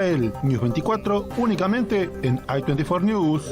El News 24 únicamente en I24 News.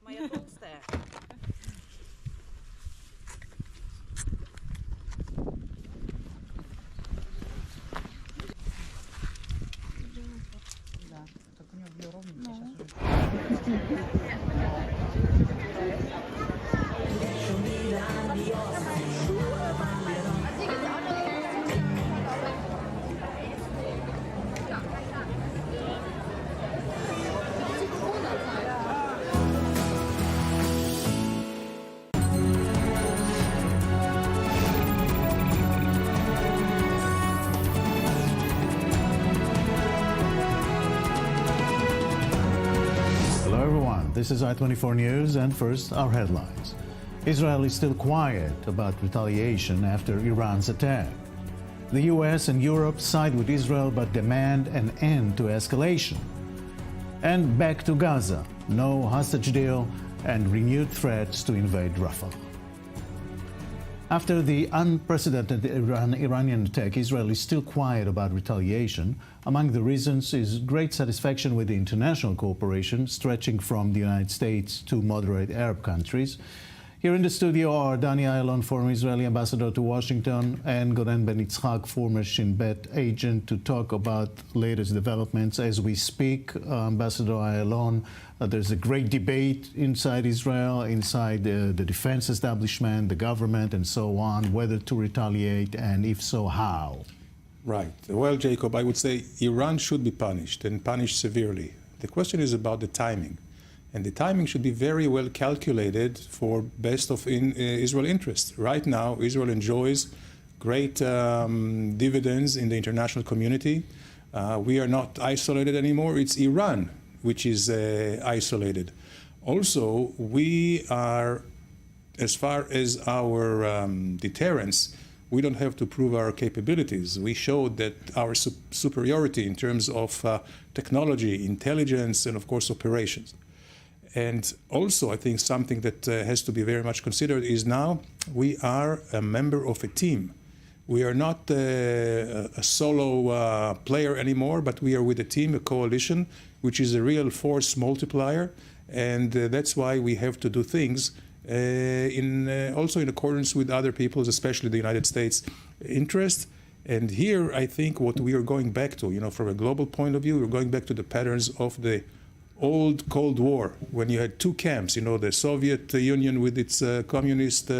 Моя толстая. Да, только у нее было ровненько, This is I24 News, and first, our headlines. Israel is still quiet about retaliation after Iran's attack. The US and Europe side with Israel but demand an end to escalation. And back to Gaza, no hostage deal and renewed threats to invade Rafah. After the unprecedented Iranian attack, Israel is still quiet about retaliation. Among the reasons is great satisfaction with the international cooperation stretching from the United States to moderate Arab countries. Here in the studio are Dani Ayalon, former Israeli ambassador to Washington, and Goren Ben-Yitzhak, former Shin Bet agent, to talk about latest developments as we speak. Ambassador Ayalon, there's a great debate inside Israel, inside the defense establishment, the government, and so on, whether to retaliate, and if so, how. Right. Well, Jacob, I would say Iran should be punished, and punished severely. The question is about the timing. And the timing should be very well calculated for best of Israel interest. Right now, Israel enjoys great dividends in the international community. We are not isolated anymore. It's Iran which is isolated. Also, we are, as far as our deterrence, we don't have to prove our capabilities. We showed that our superiority in terms of technology, intelligence, and of course operations. And also, I think something that has to be very much considered is now we are a member of a team. We are not a solo player anymore, but we are with a team, a coalition, which is a real force multiplier. And that's why we have to do things also in accordance with other people's, especially the United States, interest. And here, I think what we are going back to, from a global point of view, we're going back to the patterns of the old Cold War, when you had two camps, the Soviet Union with its communist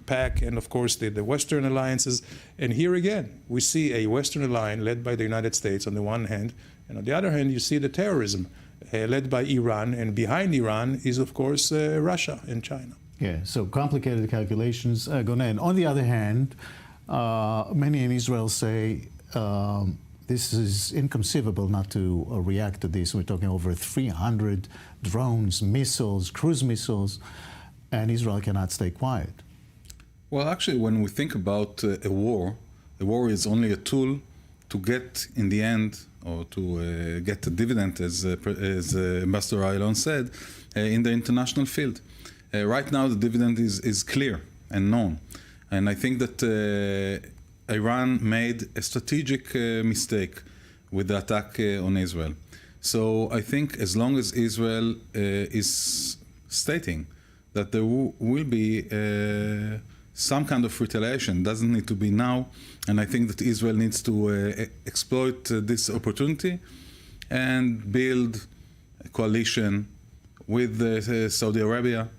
pack, and of course the Western alliances. And here again, we see a Western alliance led by the United States on the one hand, and on the other hand, you see the terrorism led by Iran, and behind Iran is, of course, Russia and China. Yeah, so complicated calculations. Gonen. On the other hand, many in Israel say this is inconceivable not to react to this. We're talking over 300 drones, missiles, cruise missiles, and Israel cannot stay quiet. Well, actually, when we think about a war is only a tool to get, in the end, or to get a dividend, as Ambassador Ayalon said, in the international field. Right now, the dividend is clear and known. And I think that Iran made a strategic mistake with the attack on Israel. So I think as long as Israel is stating that there will be some kind of retaliation, doesn't need to be now, and I think that Israel needs to exploit this opportunity and build a coalition with Saudi Arabia,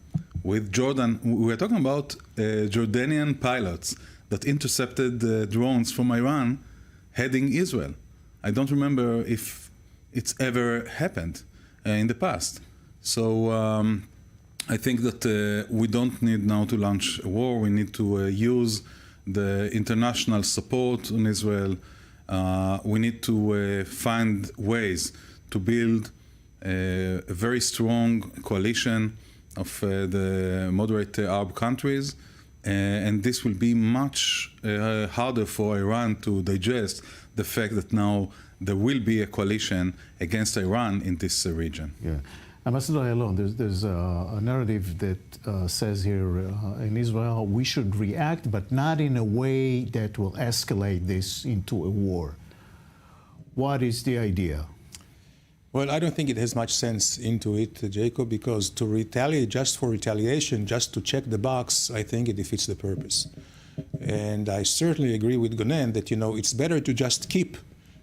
with Jordan. We're talking about Jordanian pilots that intercepted drones from Iran heading Israel. I don't remember if it's ever happened in the past. So I think that we don't need now to launch a war. We need to use the international support on Israel We need to find ways to build a very strong coalition of the moderate Arab countries, and this will be much harder for Iran to digest the fact that now there will be a coalition against Iran in this region. Yeah. Ambassador Ayalon, there's a narrative that says here in Israel, we should react, but not in a way that will escalate this into a war. What is the idea? Well, I don't think it has much sense into it, Jacob, because to retaliate just for retaliation, just to check the box, I think it defeats the purpose. And I certainly agree with Gonen that, it's better to just keep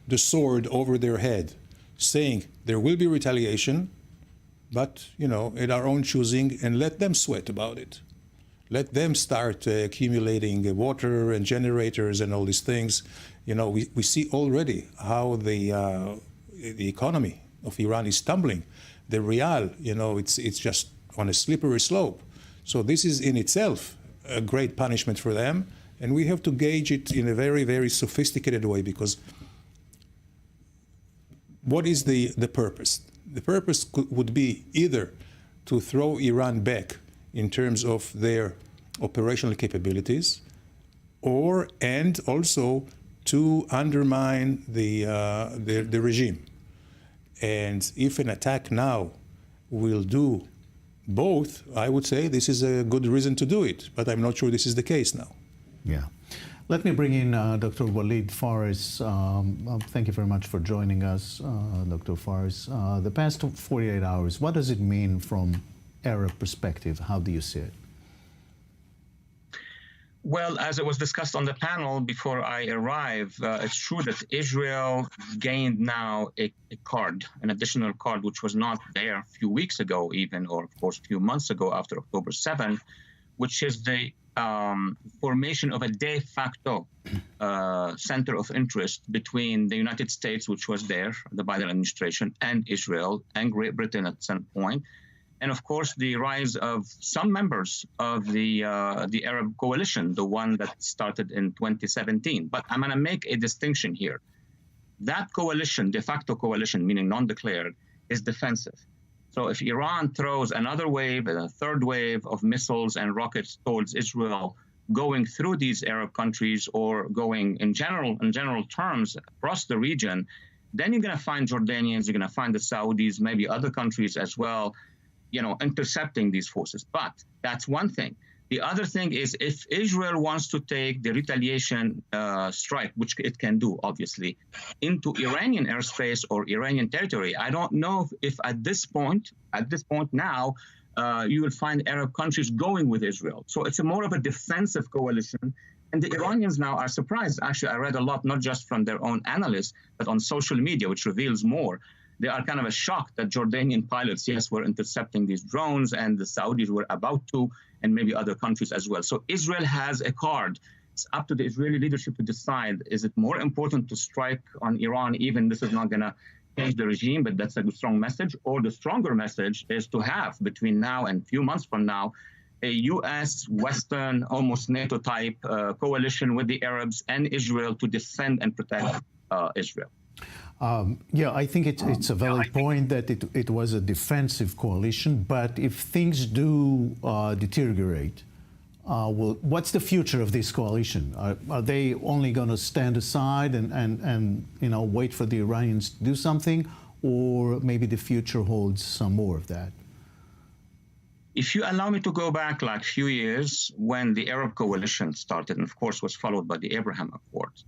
the sword over their head, saying there will be retaliation, but, at our own choosing, and let them sweat about it. Let them start accumulating water and generators and all these things. We see already how the economy of Iran is tumbling. The rial, it's just on a slippery slope. So this is in itself a great punishment for them, and we have to gauge it in a very, very sophisticated way, because what is the purpose? The purpose would be either to throw Iran back in terms of their operational capabilities, and also to undermine the regime. And if an attack now will do both, I would say this is a good reason to do it, but I'm not sure this is the case now. Yeah. Let me bring in Dr. Walid Fares. Thank you very much for joining us, Dr. Fares. The past 48 hours, what does it mean from Arab perspective? How do you see it? Well, as it was discussed on the panel before I arrived, it's true that Israel gained now an additional card, which was not there a few weeks ago even, or of course a few months ago after October 7th, which is the formation of a de facto center of interest between the United States, which was there, the Biden administration, and Israel and Great Britain at some point. And of course, the rise of some members of the Arab coalition, the one that started in 2017. But I'm going to make a distinction here. That coalition, de facto coalition, meaning non-declared, is defensive. So if Iran throws another wave, a third wave of missiles and rockets towards Israel, going through these Arab countries or going in general terms across the region, then you're going to find Jordanians, you're going to find the Saudis, maybe other countries as well, intercepting these forces. But that's one thing. The other thing is, if Israel wants to take the retaliation strike, which it can do, obviously, into Iranian airspace or Iranian territory, I don't know if at this point now, you will find Arab countries going with Israel. So it's more of a defensive coalition. And the Iranians now are surprised. Actually, I read a lot, not just from their own analysts, but on social media, which reveals more. They are kind of shocked that Jordanian pilots, yes, were intercepting these drones, and the Saudis were about to, and maybe other countries as well. So Israel has a card. It's up to the Israeli leadership to decide, is it more important to strike on Iran, even this is not going to change the regime, but that's a strong message, or the stronger message is to have, between now and a few months from now, a U.S., Western, almost NATO-type coalition with the Arabs and Israel to defend and protect Israel. Yeah, I think it's a valid point that it was a defensive coalition, but if things do deteriorate, what's the future of this coalition? Are they only going to stand aside and wait for the Iranians to do something, or maybe the future holds some more of that? If you allow me to go back like a few years, when the Arab coalition started, and of course was followed by the Abraham Accords,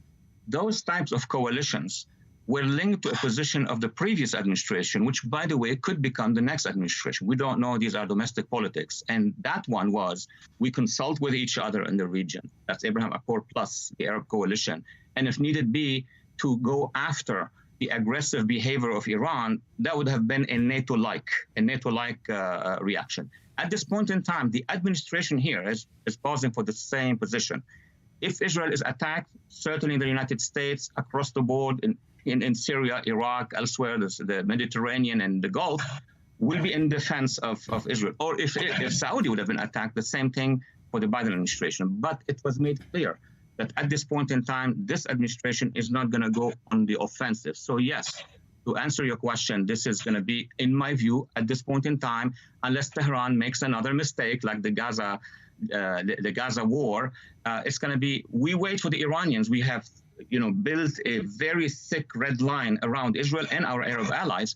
those types of coalitions were linked to a position of the previous administration, which, by the way, could become the next administration. We don't know. These are domestic politics. And that one was, we consult with each other in the region. That's Abraham Accord plus the Arab coalition. And if needed be, to go after the aggressive behavior of Iran, that would have been a NATO-like reaction. At this point in time, the administration here is pausing for the same position. If Israel is attacked, certainly the United States, across the board, in Syria, Iraq, elsewhere, the Mediterranean and the Gulf, will be in defense of Israel. Or if Saudi would have been attacked, the same thing for the Biden administration. But it was made clear that at this point in time, this administration is not going to go on the offensive. So yes, to answer your question, this is going to be, in my view, at this point in time, unless Tehran makes another mistake like the Gaza war, it's going to be, we wait for the Iranians. We have, built a very thick red line around Israel and our Arab allies.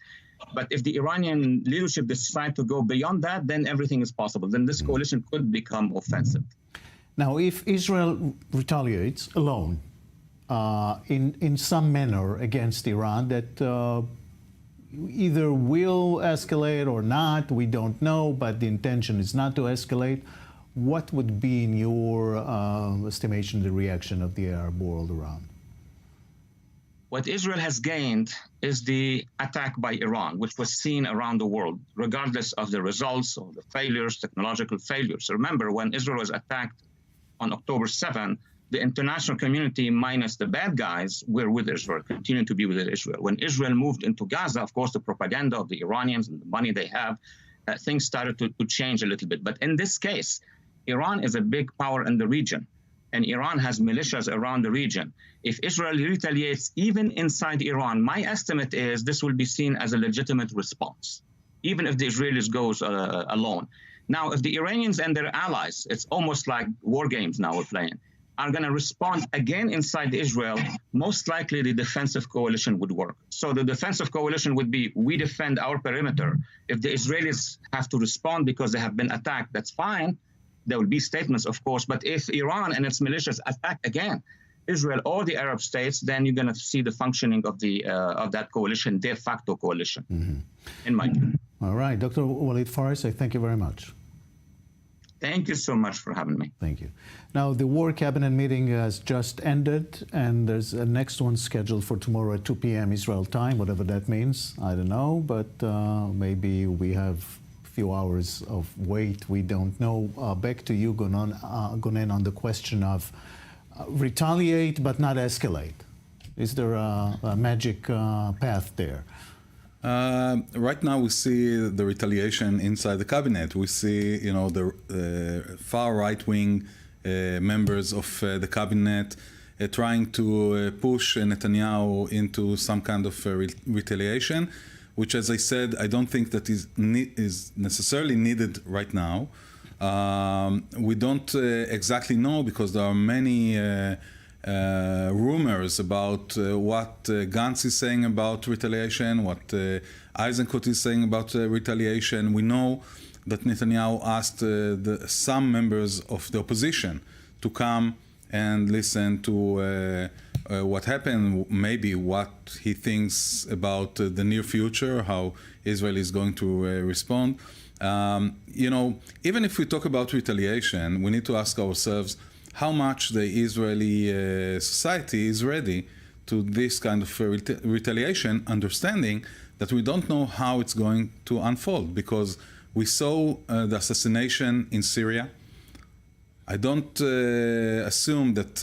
But if the Iranian leadership decide to go beyond that, then everything is possible. Then this coalition could become offensive. Now, if Israel retaliates alone in some manner against Iran, that either will escalate or not, we don't know, but the intention is not to escalate, what would be, in your estimation, the reaction of the Arab world around? What Israel has gained is the attack by Iran, which was seen around the world, regardless of the results or the failures, technological failures. Remember, when Israel was attacked on October 7, the international community, minus the bad guys, were with Israel, continue to be with Israel. When Israel moved into Gaza, of course, the propaganda of the Iranians and the money they have, things started to change a little bit. But in this case, Iran is a big power in the region, and Iran has militias around the region. If Israel retaliates even inside Iran, my estimate is this will be seen as a legitimate response, even if the Israelis goes alone. Now, if the Iranians and their allies, it's almost like war games now we're playing, are going to respond again inside Israel, most likely the defensive coalition would work. So the defensive coalition would be, we defend our perimeter. If the Israelis have to respond because they have been attacked, that's fine. There will be statements, of course. But if Iran and its militias attack again Israel or the Arab states, then you're going to see the functioning of that coalition, de facto coalition, in my view. All right. Dr. Walid Faris, I thank you very much. Thank you so much for having me. Thank you. Now, the War Cabinet meeting has just ended, and there's a next one scheduled for tomorrow at 2 p.m. Israel time, whatever that means. I don't know, but maybe we have a few hours of wait. We don't know. Back to you, Gonen, on the question of retaliate but not escalate. Is there a magic path there? Right now, we see the retaliation inside the cabinet. We see, the far right-wing members of the cabinet trying to push Netanyahu into some kind of retaliation, which, as I said, I don't think that is necessarily needed right now. We don't exactly know, because there are many rumors about what Gantz is saying about retaliation, what Eisenkot is saying about retaliation. We know that Netanyahu asked some members of the opposition to come and listen to what happened, maybe what he thinks about the near future, how Israel is going to respond. Even if we talk about retaliation, we need to ask ourselves how much the Israeli society is ready to this kind of retaliation, understanding that we don't know how it's going to unfold, because we saw the assassination in Syria. I don't assume that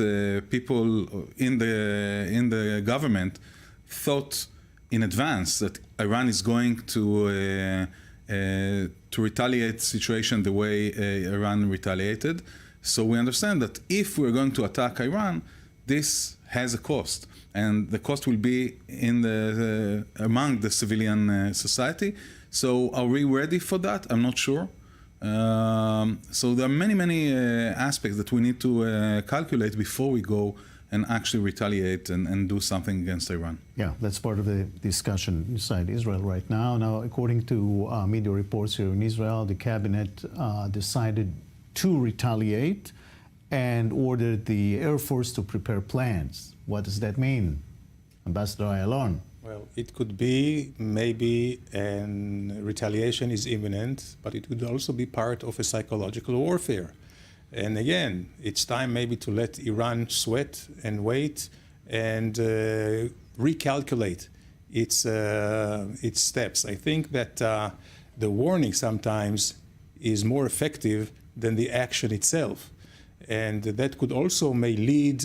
people in the government thought in advance that Iran is going to retaliate the situation the way Iran retaliated. So we understand that if we're going to attack Iran, this has a cost, and the cost will be among the civilian society. So are we ready for that? I'm not sure. So there are many aspects that we need to calculate before we go and actually retaliate and do something against Iran. Yeah, that's part of the discussion inside Israel right now. Now, according to media reports here in Israel, the cabinet decided to retaliate and ordered the Air Force to prepare plans. What does that mean, Ambassador Ayalon? Well, it could be maybe retaliation is imminent, but it could also be part of a psychological warfare. And again, it's time maybe to let Iran sweat and wait and recalculate its steps. I think that the warning sometimes is more effective than the action itself. And that could also may lead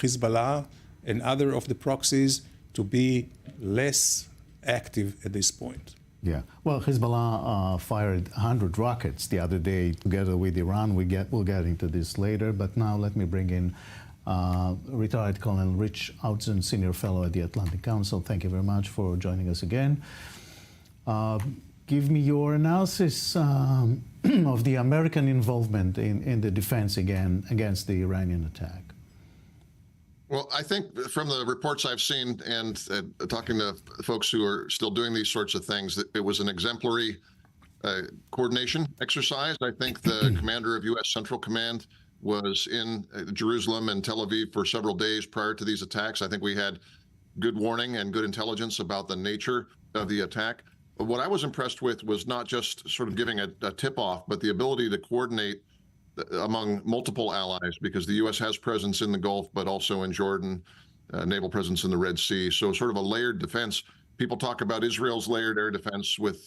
Hezbollah and other of the proxies to be less active at this point. Yeah. Well, Hezbollah fired 100 rockets the other day together with Iran. We'll get into this later, but now let me bring in retired Colonel Rich Outzen, Senior Fellow at the Atlantic Council. Thank you very much for joining us again. Give me your analysis of the American involvement in the defense against the Iranian attack. Well, I think from the reports I've seen and talking to folks who are still doing these sorts of things, that it was an exemplary coordination exercise. I think the commander of U.S. Central Command was in Jerusalem and Tel Aviv for several days prior to these attacks. I think we had good warning and good intelligence about the nature of the attack. But what I was impressed with was not just sort of giving a tip-off, but the ability to coordinate among multiple allies, because the U.S. has presence in the Gulf, but also in Jordan, naval presence in the Red Sea. So sort of a layered defense. People talk about Israel's layered air defense with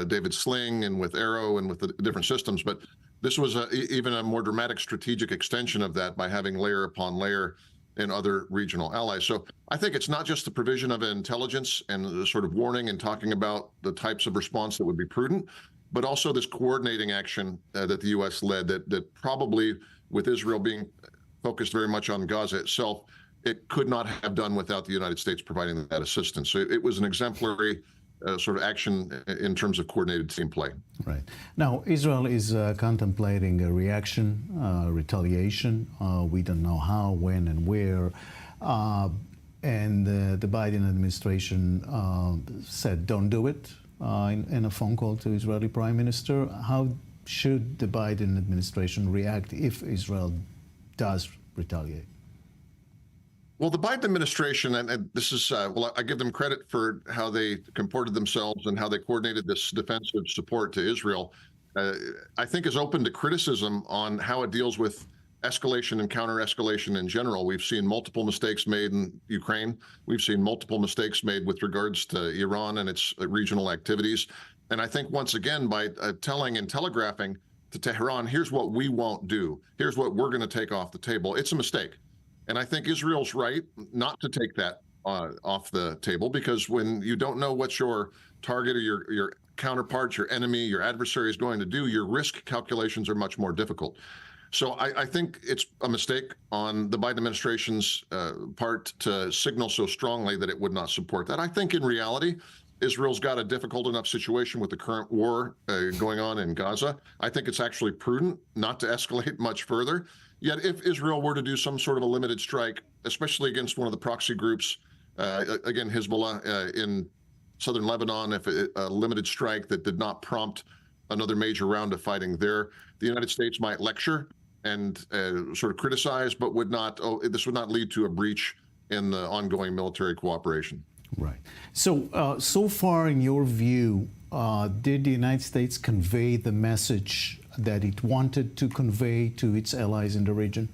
David Sling and with Arrow and with the different systems, but this was even a more dramatic strategic extension of that by having layer upon layer in other regional allies. So I think it's not just the provision of intelligence and the sort of warning and talking about the types of response that would be prudent, but also this coordinating action that the U.S. led that probably, with Israel being focused very much on Gaza itself, it could not have done without the United States providing that assistance. So it was an exemplary sort of action in terms of coordinated team play. Right. Now, Israel is contemplating a reaction, retaliation. We don't know how, when, and where. And the Biden administration said, don't do it. In a phone call to Israeli Prime Minister. How should the Biden administration react if Israel does retaliate? Well, the Biden administration, and this is, well, I give them credit for how they comported themselves and how they coordinated this defensive support to Israel, I think is open to criticism on how it deals with escalation and counter-escalation in general. We've seen multiple mistakes made in Ukraine. We've seen multiple mistakes made with regards to Iran and its regional activities. And I think once again, by telling and telegraphing to Tehran, here's what we won't do, here's what we're going to take off the table, it's a mistake. And I think Israel's right not to take that off the table, because when you don't know what your target or your counterpart, your enemy, your adversary is going to do, your risk calculations are much more difficult. So I think it's a mistake on the Biden administration's part to signal so strongly that it would not support that. I think in reality, Israel's got a difficult enough situation with the current war going on in Gaza. I think it's actually prudent not to escalate much further. Yet if Israel were to do some sort of a limited strike, especially against one of the proxy groups, again, Hezbollah in southern Lebanon, if a limited strike that did not prompt another major round of fighting there, the United States might lecture and sort of criticize, but would not. This would not lead to a breach in the ongoing military cooperation. Right. So, so far, in your view, did the United States convey the message that it wanted to convey to its allies in the region?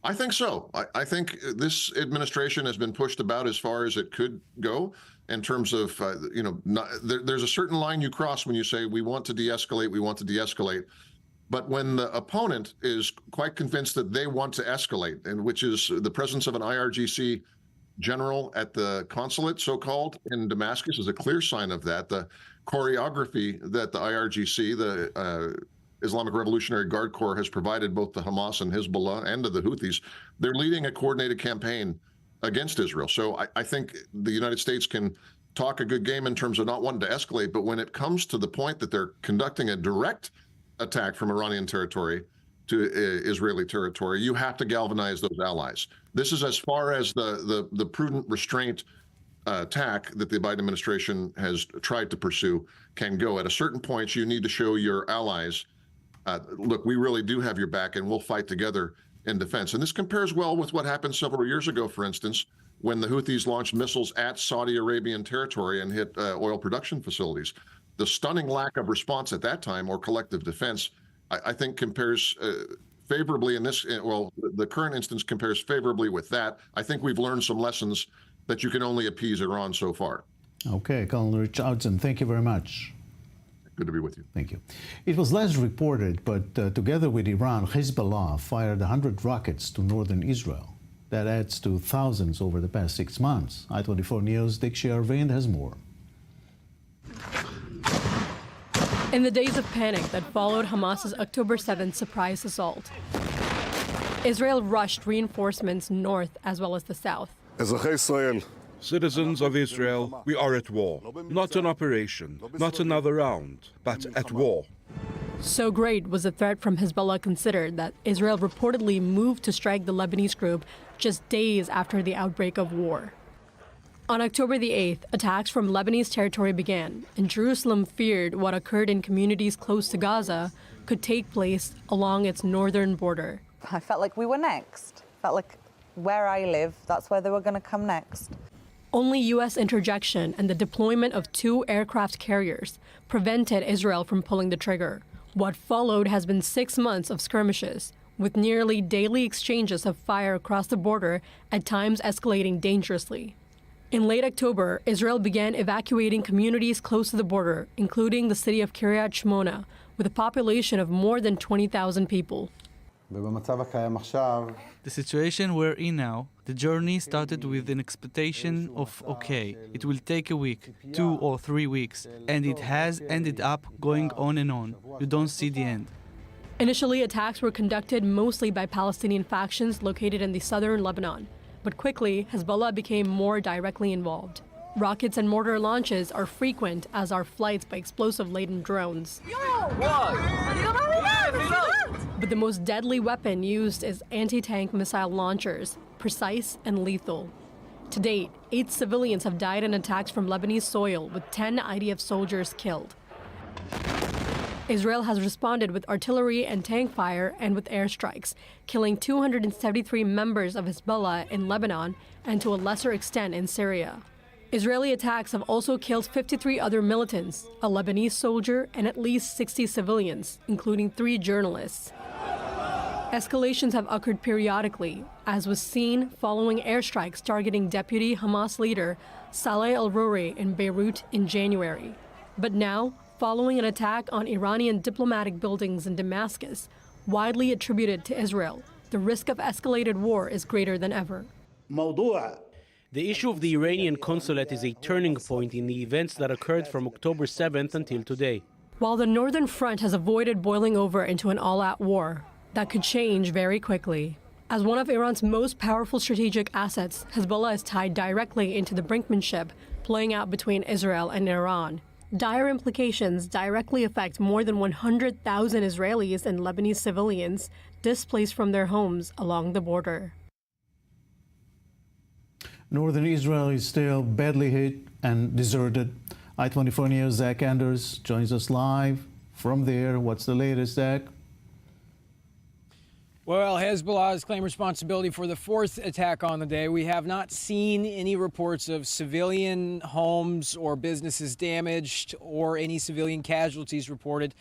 I think so. I think this administration has been pushed about as far as it could go in terms of, there's a certain line you cross when you say we want to de-escalate, we want to de-escalate. But when the opponent is quite convinced that they want to escalate, and which is the presence of an IRGC general at the consulate, so-called, in Damascus is a clear sign of that. The choreography that the IRGC, the Islamic Revolutionary Guard Corps, has provided both to Hamas and Hezbollah and to the Houthis, they're leading a coordinated campaign against Israel. So I think the United States can talk a good game in terms of not wanting to escalate, but when it comes to the point that they're conducting a direct attack from Iranian territory to Israeli territory, you have to galvanize those allies. This is as far as the prudent restraint tack that the Biden administration has tried to pursue can go. At a certain point, you need to show your allies, look, we really do have your back and we'll fight together in defense. And this compares well with what happened several years ago, for instance, when the Houthis launched missiles at Saudi Arabian territory and hit oil production facilities. The stunning lack of response at that time, or collective defense, I think compares favorably in this, well, the current instance compares favorably with that. I think we've learned some lessons that you can only appease Iran so far. Okay, Colonel Rich Outzen, thank you very much. Good to be with you. Thank you. It was less reported, but together with Iran, Hezbollah fired 100 rockets to northern Israel. That adds to thousands over the past 6 months. I-24 News' Dick Arvind has more. In the days of panic that followed Hamas's October 7th surprise assault, Israel rushed reinforcements north as well as the south. Citizens of Israel, we are at war. Not an operation, not another round, but at war. So great was the threat from Hezbollah considered that Israel reportedly moved to strike the Lebanese group just days after the outbreak of war. On October the 8th, attacks from Lebanese territory began, and Jerusalem feared what occurred in communities close to Gaza could take place along its northern border. I felt like we were next. Felt like where I live, that's where they were going to come next. Only U.S. interjection and the deployment of 2 aircraft carriers prevented Israel from pulling the trigger. What followed has been 6 months of skirmishes, with nearly daily exchanges of fire across the border, at times escalating dangerously. In late October, Israel began evacuating communities close to the border, including the city of Kiryat Shmona, with a population of more than 20,000 people. The situation we're in now, the journey started with an expectation of, okay, it will take a week, 2 or 3 weeks, and it has ended up going on and on. You don't see the end. Initially, attacks were conducted mostly by Palestinian factions located in the southern Lebanon, but quickly, Hezbollah became more directly involved. Rockets and mortar launches are frequent, as are flights by explosive-laden drones. But the most deadly weapon used is anti-tank missile launchers, precise and lethal. To date, 8 civilians have died in attacks from Lebanese soil, with 10 IDF soldiers killed. Israel has responded with artillery and tank fire and with airstrikes, killing 273 members of Hezbollah in Lebanon and to a lesser extent in Syria. Israeli attacks have also killed 53 other militants, a Lebanese soldier, and at least 60 civilians, including 3 journalists. Escalations have occurred periodically, as was seen following airstrikes targeting deputy Hamas leader Saleh al-Rouri in Beirut in January. But now, following an attack on Iranian diplomatic buildings in Damascus, widely attributed to Israel, the risk of escalated war is greater than ever. The issue of the Iranian consulate is a turning point in the events that occurred from October 7th until today. While the Northern Front has avoided boiling over into an all-out war, that could change very quickly. As one of Iran's most powerful strategic assets, Hezbollah is tied directly into the brinkmanship playing out between Israel and Iran. Dire implications directly affect more than 100,000 Israelis and Lebanese civilians displaced from their homes along the border. Northern Israel is still badly hit and deserted. I-24 News' Zach Anders joins us live from there. What's the latest, Zach? Well, Hezbollah has claimed responsibility for the 4th attack on the day. We have not seen any reports of civilian homes or businesses damaged or any civilian casualties reported.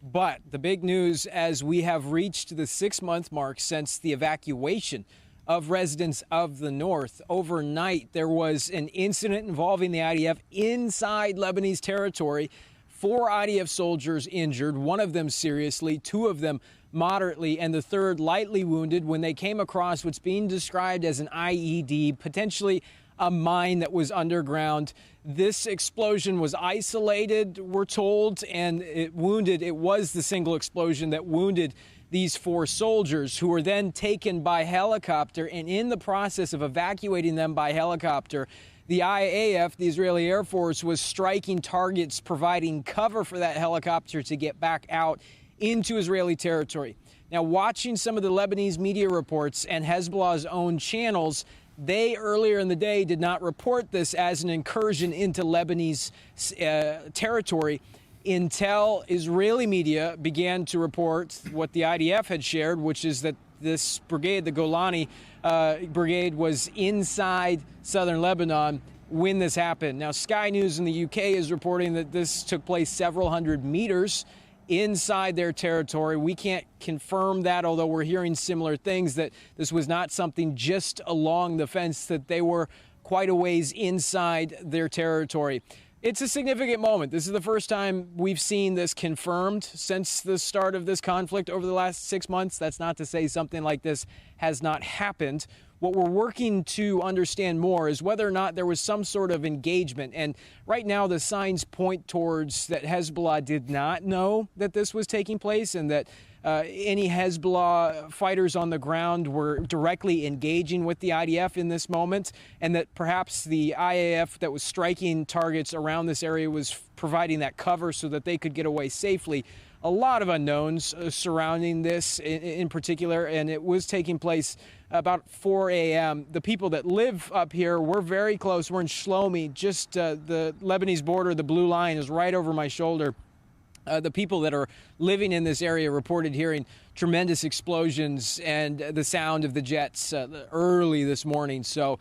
But the big news, as we have reached the 6-month mark since the evacuation of residents of the north, overnight there was an incident involving the IDF inside Lebanese territory. 4 IDF soldiers injured, 1 of them seriously, 2 of them moderately, and the 3rd lightly wounded when they came across what's being described as an IED, potentially a mine that was underground. This explosion was isolated, we're told, and it was the single explosion that wounded these 4 soldiers, who were then taken by helicopter, and in the process of evacuating them by helicopter, the IAF, the Israeli Air Force, was striking targets, providing cover for that helicopter to get back out into Israeli territory. Now, watching some of the Lebanese media reports and Hezbollah's own channels, they earlier in the day did not report this as an incursion into Lebanese territory until Israeli media began to report what the IDF had shared, which is that this brigade, the Golani brigade, was inside southern Lebanon when this happened. Now, Sky News in the UK is reporting that this took place several hundred meters inside their territory. We can't confirm that, although we're hearing similar things, that this was not something just along the fence, that they were quite a ways inside their territory. It's a significant moment. This is the first time we've seen this confirmed since the start of this conflict over the last 6 months. That's not to say something like this has not happened. What we're working to understand more is whether or not there was some sort of engagement. And right now, the signs point towards that Hezbollah did not know that this was taking place and that any Hezbollah fighters on the ground were directly engaging with the IDF in this moment, and that perhaps the IAF that was striking targets around this area was providing that cover so that they could get away safely. A lot of unknowns surrounding this in particular, and it was taking place about 4 a.m. The people that live up here, we're very close. We're in Shlomi, just the Lebanese border. The blue line is right over my shoulder. The people that are living in this area reported hearing tremendous explosions and the sound of the jets early this morning. So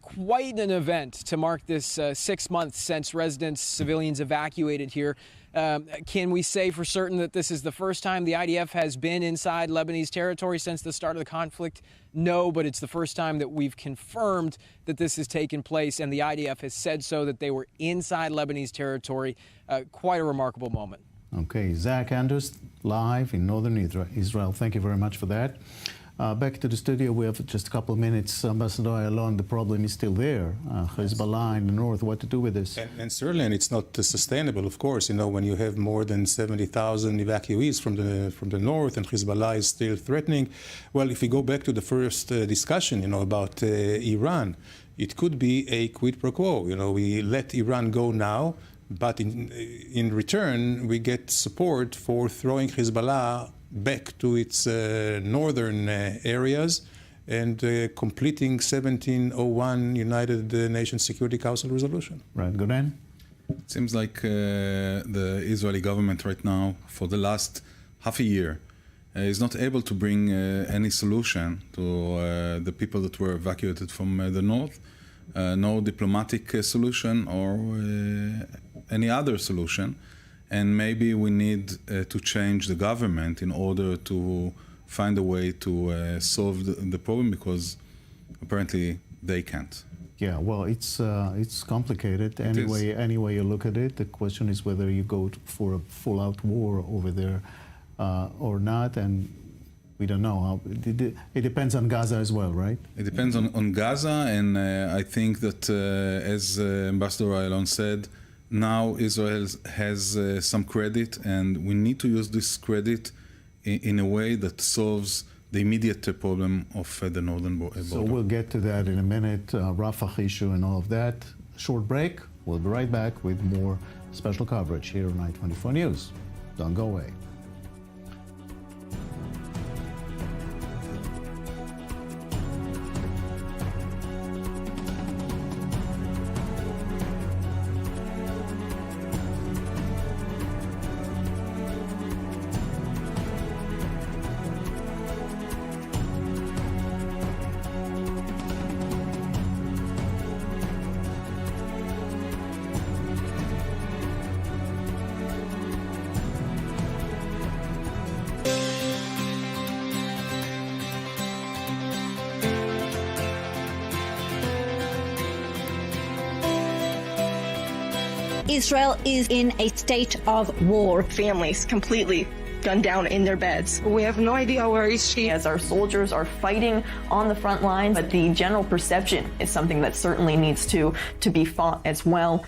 quite an event to mark this 6 months since residents, civilians evacuated here. Can we say for certain that this is the first time the IDF has been inside Lebanese territory since the start of the conflict? No, but it's the first time that we've confirmed that this has taken place, and the IDF has said so, that they were inside Lebanese territory. Quite a remarkable moment. Okay, Zach Anders, live in northern Israel. Thank you very much for that. Back to the studio, we have just a couple of minutes. Ambassador Ayalon, the problem is still there. Hezbollah in the north, what to do with this? And certainly, and it's not sustainable, of course. You know, when you have more than 70,000 evacuees from the north and Hezbollah is still threatening. Well, if we go back to the first discussion, you know, about Iran, it could be a quid pro quo. You know, we let Iran go now, but in return, we get support for throwing Hezbollah back to its northern areas and completing 1701 United Nations Security Council resolution. Right, Goran? It seems like the Israeli government right now, for the last half a year, is not able to bring any solution to the people that were evacuated from the north. No diplomatic solution or any other solution. And maybe we need to change the government in order to find a way to solve the problem, because apparently they can't. Yeah, well, it's complicated. Any way you look at it, the question is whether you go for a full-out war over there or not, and we don't know. It depends on Gaza as well, right? It depends on Gaza, and I think that, as Ambassador Ayalon said, now Israel has some credit, and we need to use this credit in a way that solves the immediate problem of the northern border. So we'll get to that in a minute, Rafah issue and all of that. Short break. We'll be right back with more special coverage here on I-24 News. Don't go away. Israel is in a state of war. Families completely gunned down in their beds. We have no idea where is she. As our soldiers are fighting on the front line, but the general perception is something that certainly needs to be fought as well.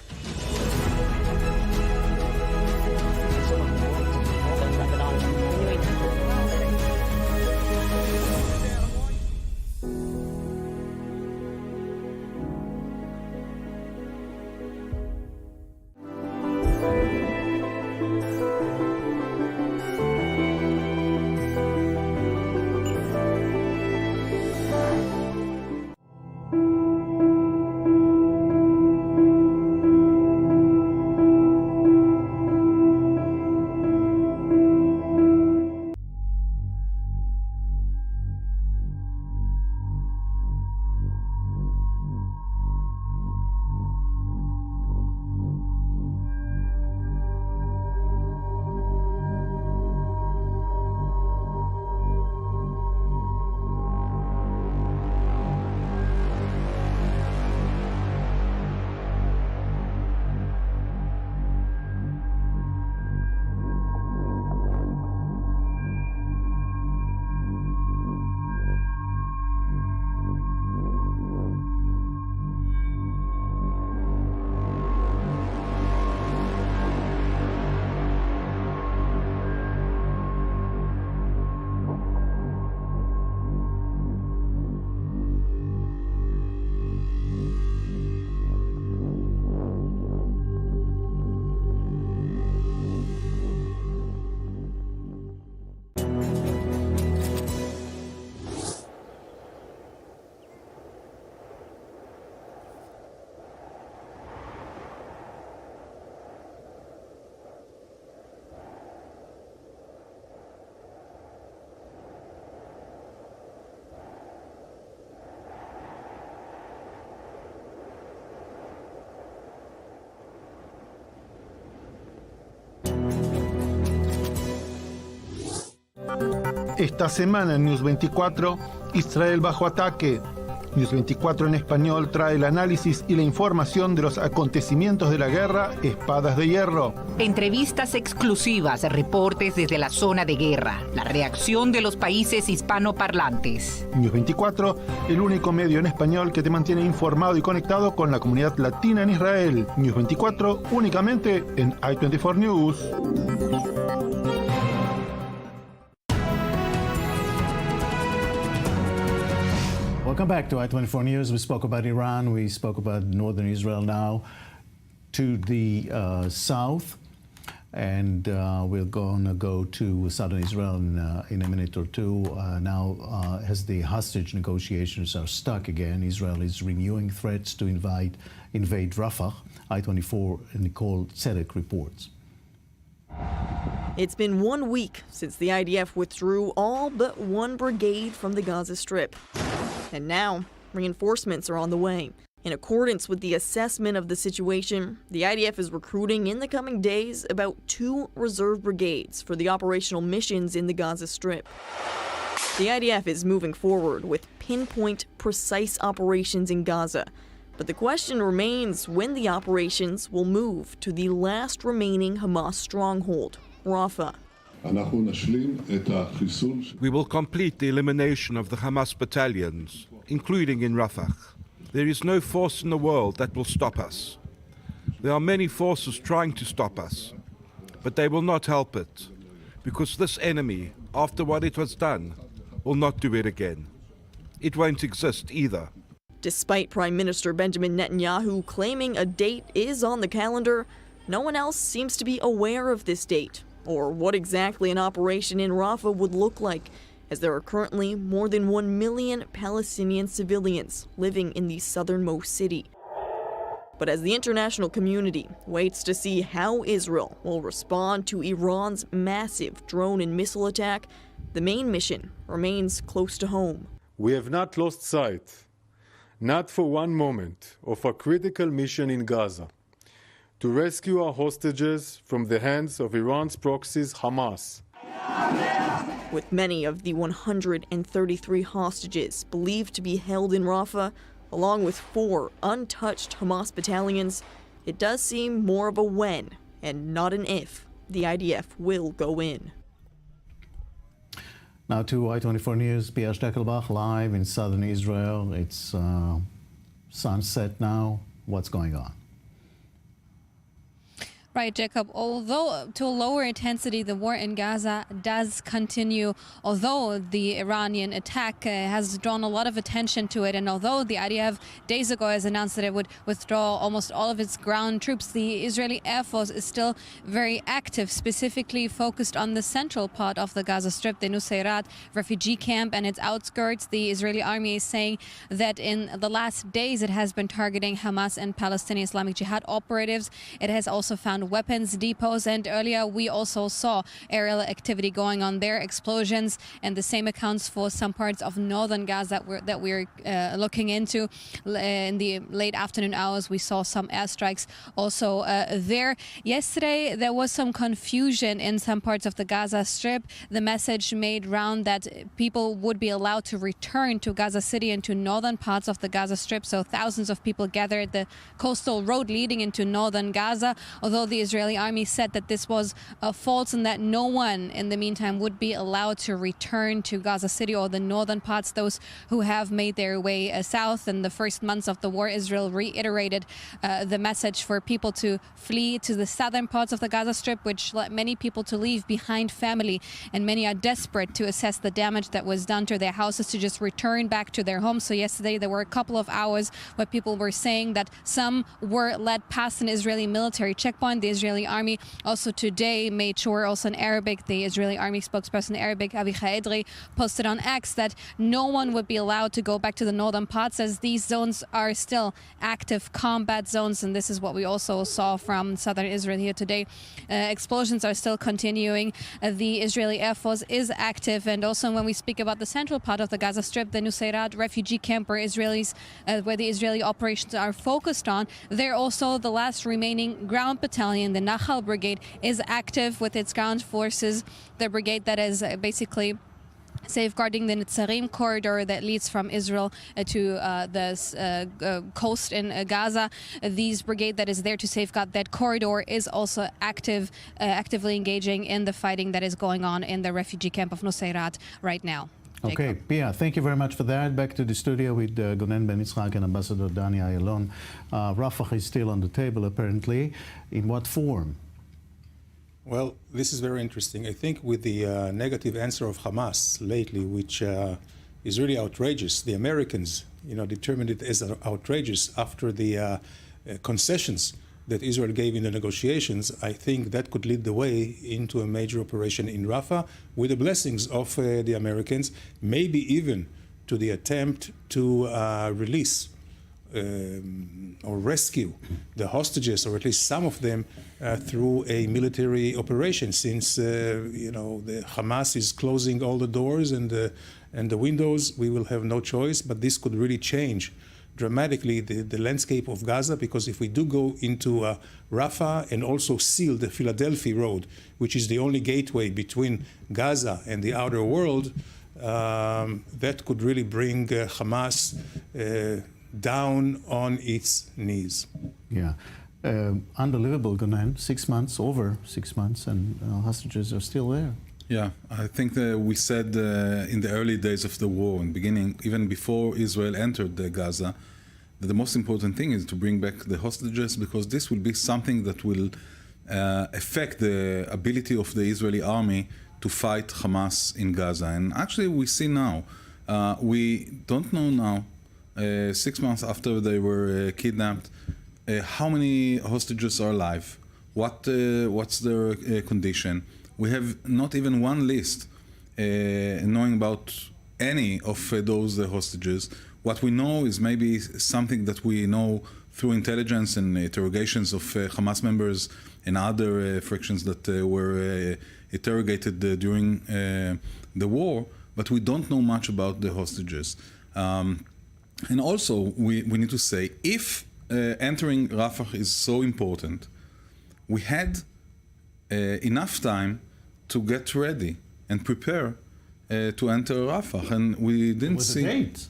Esta semana en News 24, Israel bajo ataque. News 24 en español trae el análisis y la información de los acontecimientos de la guerra Espadas de Hierro. Entrevistas exclusivas, reportes desde la zona de guerra, la reacción de los países hispanoparlantes. News 24, el único medio en español que te mantiene informado y conectado con la comunidad latina en Israel. News 24, únicamente en I24 News. Welcome back to I24 News. We spoke about Iran. We spoke about northern Israel. Now to the south. And we're going to go to southern Israel in a minute or two. Now, as the hostage negotiations are stuck again, Israel is renewing threats to invade Rafah. I24 Nicole Tzedek reports. It's been 1 week since the IDF withdrew all but one brigade from the Gaza Strip. And now, reinforcements are on the way. In accordance with the assessment of the situation, the IDF is recruiting in the coming days about 2 reserve brigades for the operational missions in the Gaza Strip. The IDF is moving forward with pinpoint, precise operations in Gaza. But the question remains when the operations will move to the last remaining Hamas stronghold, Rafah. We will complete the elimination of the Hamas battalions, including in Rafah. There is no force in the world that will stop us. There are many forces trying to stop us, but they will not help it, because this enemy, after what it has done, will not do it again. It won't exist either. Despite Prime Minister Benjamin Netanyahu claiming a date is on the calendar, no one else seems to be aware of this date, or what exactly an operation in Rafah would look like, as there are currently more than 1 million Palestinian civilians living in the southernmost city. But as the international community waits to see how Israel will respond to Iran's massive drone and missile attack, the main mission remains close to home. We have not lost sight, not for one moment, of a critical mission in Gaza, to rescue our hostages from the hands of Iran's proxies, Hamas. With many of the 133 hostages believed to be held in Rafah, along with 4 untouched Hamas battalions, it does seem more of a when and not an if the IDF will go in. Now to I24 News, Pierre Steckelbach live in southern Israel. It's sunset now. What's going on? Right, Jacob. Although to a lower intensity, the war in Gaza does continue, although the Iranian attack has drawn a lot of attention to it, and although the IDF days ago has announced that it would withdraw almost all of its ground troops, the Israeli Air Force is still very active, specifically focused on the central part of the Gaza Strip, the Nusayrat refugee camp and its outskirts. The Israeli army is saying that in the last days it has been targeting Hamas and Palestinian Islamic Jihad operatives. It has also found weapons depots, and earlier we also saw aerial activity going on there, explosions, and the same accounts for some parts of northern Gaza that we're looking into. In the late afternoon hours, we saw some airstrikes also there. Yesterday, there was some confusion in some parts of the Gaza Strip. The message made round that people would be allowed to return to Gaza City and to northern parts of the Gaza Strip, so thousands of people gathered at the coastal road leading into northern Gaza, although the Israeli army said that this was false and that no one in the meantime would be allowed to return to Gaza City or the northern parts. Those who have made their way south in the first months of the war, Israel reiterated the message for people to flee to the southern parts of the Gaza Strip, which led many people to leave behind family, and many are desperate to assess the damage that was done to their houses to just return back to their homes. So yesterday there were a couple of hours where people were saying that some were led past an Israeli military checkpoint. The Israeli army also today made sure, also in Arabic, the Israeli army spokesperson in Arabic, Avichai Edrei, posted on X that no one would be allowed to go back to the northern parts, as these zones are still active combat zones, and this is what we also saw from southern Israel here today. Explosions are still continuing. The Israeli Air Force is active, and also when we speak about the central part of the Gaza Strip, the Nusayrat refugee camp where where the Israeli operations are focused on, they're also the last remaining ground battalion. The Nachal Brigade is active with its ground forces, the brigade that is basically safeguarding the Netzarim corridor that leads from Israel to the coast in Gaza. These brigade that is there to safeguard that corridor is also actively engaging in the fighting that is going on in the refugee camp of Nusayrat right now. Okay, Pia, thank you very much for that. Back to the studio with Gonen Ben-Yitzhak and Ambassador Dani Ayalon. Rafah is still on the table, apparently. In what form? Well, this is very interesting. I think with the negative answer of Hamas lately, which is really outrageous, the Americans, determined it as outrageous after the concessions that Israel gave in the negotiations. I think that could lead the way into a major operation in Rafah with the blessings of the Americans, maybe even to the attempt to release or rescue the hostages, or at least some of them, through a military operation, since the Hamas is closing all the doors and the windows. We will have no choice, but this could really change dramatically the landscape of Gaza, because if we do go into Rafah and also seal the Philadelphia road, which is the only gateway between Gaza and the outer world, that could really bring Hamas down on its knees. Yeah. Unbelievable, Gonen. 6 months, over 6 months, and hostages are still there. Yeah, I think that we said in the early days of the war, in the beginning, even before Israel entered Gaza, that the most important thing is to bring back the hostages, because this will be something that will affect the ability of the Israeli army to fight Hamas in Gaza. And actually we see now, we don't know now, 6 months after they were kidnapped, how many hostages are alive, what's their condition. We have not even one list knowing about any of those hostages. What we know is maybe something that we know through intelligence and interrogations of Hamas members and other fractions that were interrogated during the war, but we don't know much about the hostages. And also, we need to say, if entering Rafah is so important, we had enough time to get ready and prepare to enter Rafah, and we didn't see.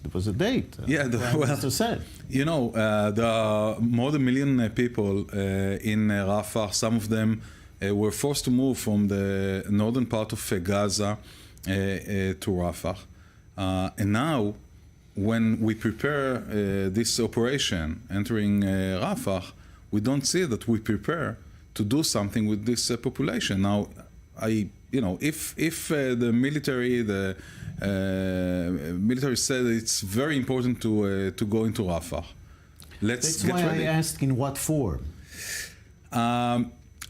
There was a date. Yeah, said. There are more than 1 million people in Rafah. Some of them were forced to move from the northern part of Gaza to Rafah, and now, when we prepare this operation entering Rafah, we don't see that we prepare to do something with this population. Now, if the military said it's very important to go into Rafah, let's get ready. That's why I asked in what form.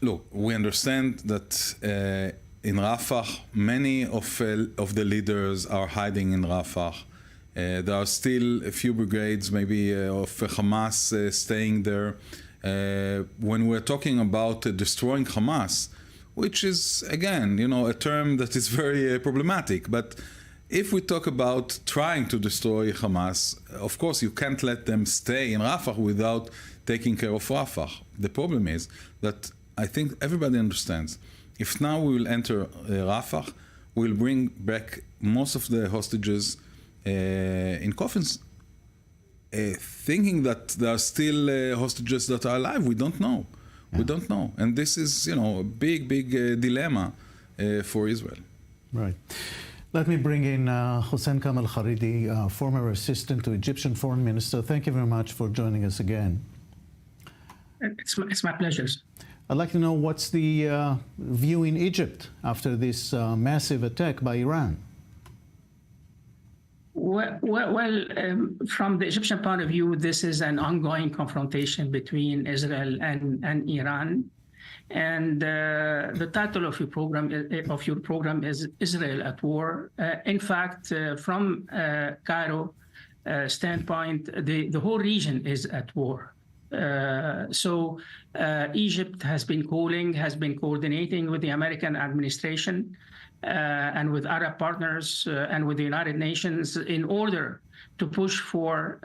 Look, we understand that in Rafah, many of the leaders are hiding in Rafah. There are still a few brigades, maybe, of Hamas staying there. When we're talking about destroying Hamas, which is, again, a term that is very problematic, but if we talk about trying to destroy Hamas, of course you can't let them stay in Rafah without taking care of Rafah. The problem is that I think everybody understands, if now we will enter Rafah, we'll bring back most of the hostages in coffins, thinking that there are still hostages that are alive. We don't know. We don't know. And this is, a big dilemma for Israel. Right. Let me bring in Hossein Kamal Kharidi, former assistant to Egyptian foreign minister. Thank you very much for joining us again. It's my pleasure. I'd like to know what's the view in Egypt after this massive attack by Iran. Well, from the Egyptian point of view, this is an ongoing confrontation between Israel and Iran. And the title of your program is Israel at War. In fact, from Cairo standpoint, the whole region is at war. So Egypt has been coordinating with the American administration and with Arab partners and with the United Nations in order to push for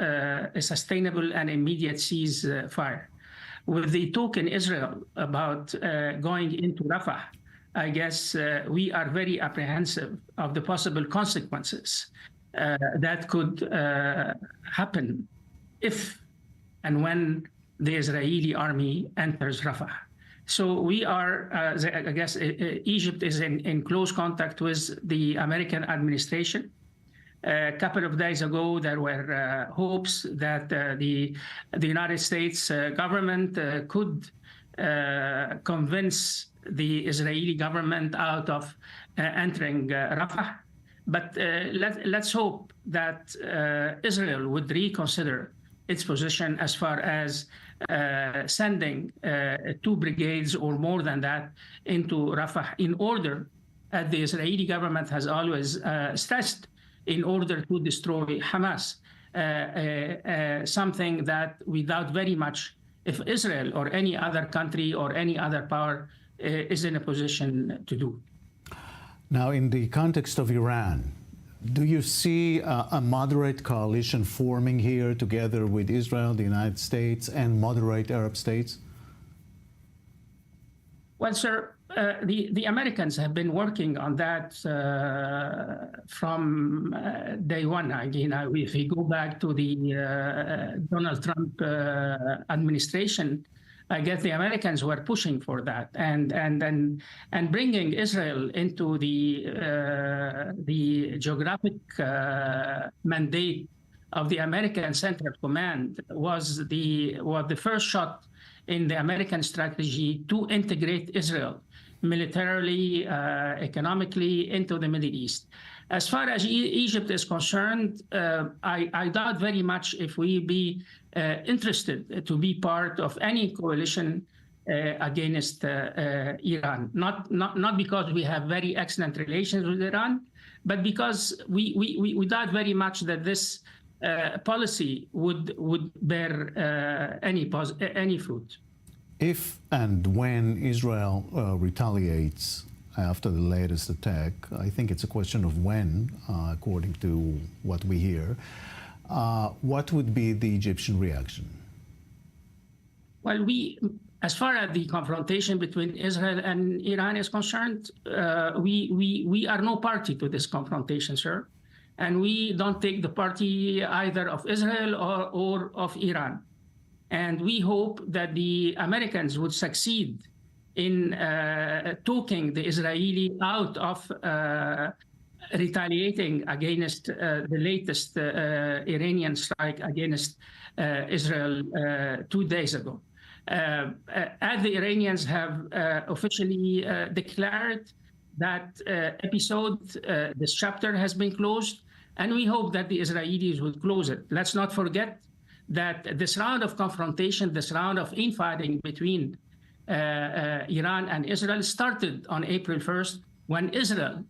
a sustainable and immediate ceasefire. With the talk in Israel about going into Rafah, I guess we are very apprehensive of the possible consequences that could happen if and when the Israeli army enters Rafah. So we are, I guess, Egypt is in close contact with the American administration. A couple of days ago, there were hopes that the United States government could convince the Israeli government out of entering Rafah. But let's hope that Israel would reconsider its position as far as sending 2 brigades or more than that into Rafah in order, as the Israeli government has always stressed, in order to destroy Hamas, something that we doubt very much if Israel or any other country or any other power is in a position to do. Now, in the context of Iran, do you see a moderate coalition forming here together with Israel, the United States, and moderate Arab states? Well, sir, the Americans have been working on that from day one. Again, if we go back to the Donald Trump administration, I guess the Americans were pushing for that and bringing Israel into the geographic mandate of the American Central Command was the first shot in the American strategy to integrate Israel militarily, economically into the Middle East. As far as Egypt is concerned, I doubt very much if we be interested to be part of any coalition against Iran. Not because we have very excellent relations with Iran, but because we doubt very much that this policy would bear any fruit. If and when Israel retaliates after the latest attack, I think it's a question of when, according to what we hear, what would be the Egyptian reaction? Well, as far as the confrontation between Israel and Iran is concerned, we are no party to this confrontation, sir. And we don't take the party either of Israel or of Iran. And we hope that the Americans would succeed in talking the Israeli out of retaliating against the latest Iranian strike against Israel 2 days ago. As the Iranians have officially declared that episode, this chapter has been closed, and we hope that the Israelis would close it. Let's not forget that this round of confrontation, this round of infighting between Iran and Israel started on April 1st when Israel,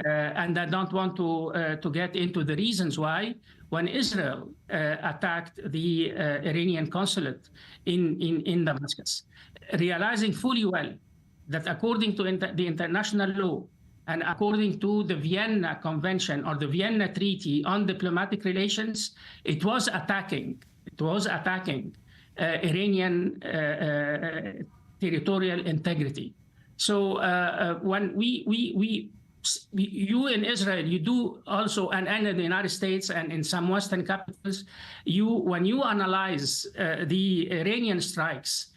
and I don't want to get into the reasons why, when Israel attacked the Iranian consulate in Damascus, realizing fully well that according to the international law and according to the Vienna Convention or the Vienna Treaty on Diplomatic Relations, it was attacking Iranian territorial integrity. So when you in Israel, you do also, and in the United States and in some Western capitals, when you analyze the Iranian strikes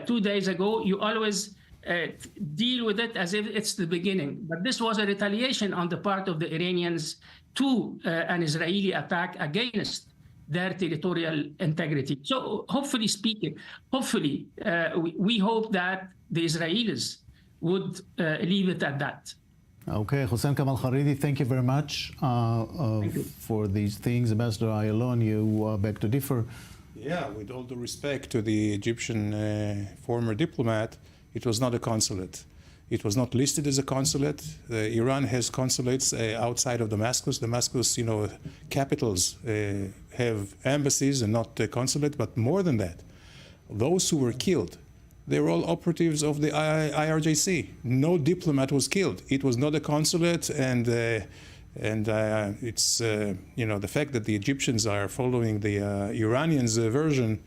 2 days ago, you always deal with it as if it's the beginning. But this was a retaliation on the part of the Iranians to an Israeli attack against their territorial integrity. So hopefully we hope that the Israelis would leave it at that. Okay, Hossein Kamal Hariri, thank you very much for these things. Ambassador Ayalon, you beg to differ. Yeah, with all due respect to the Egyptian former diplomat, it was not a consulate. It was not listed as a consulate. Iran has consulates outside of Damascus. Damascus, capitals have embassies and not a consulate, but more than that, those who were killed, they were all operatives of the IRGC. No diplomat was killed. It was not a consulate, and it's the fact that the Egyptians are following the Iranians' version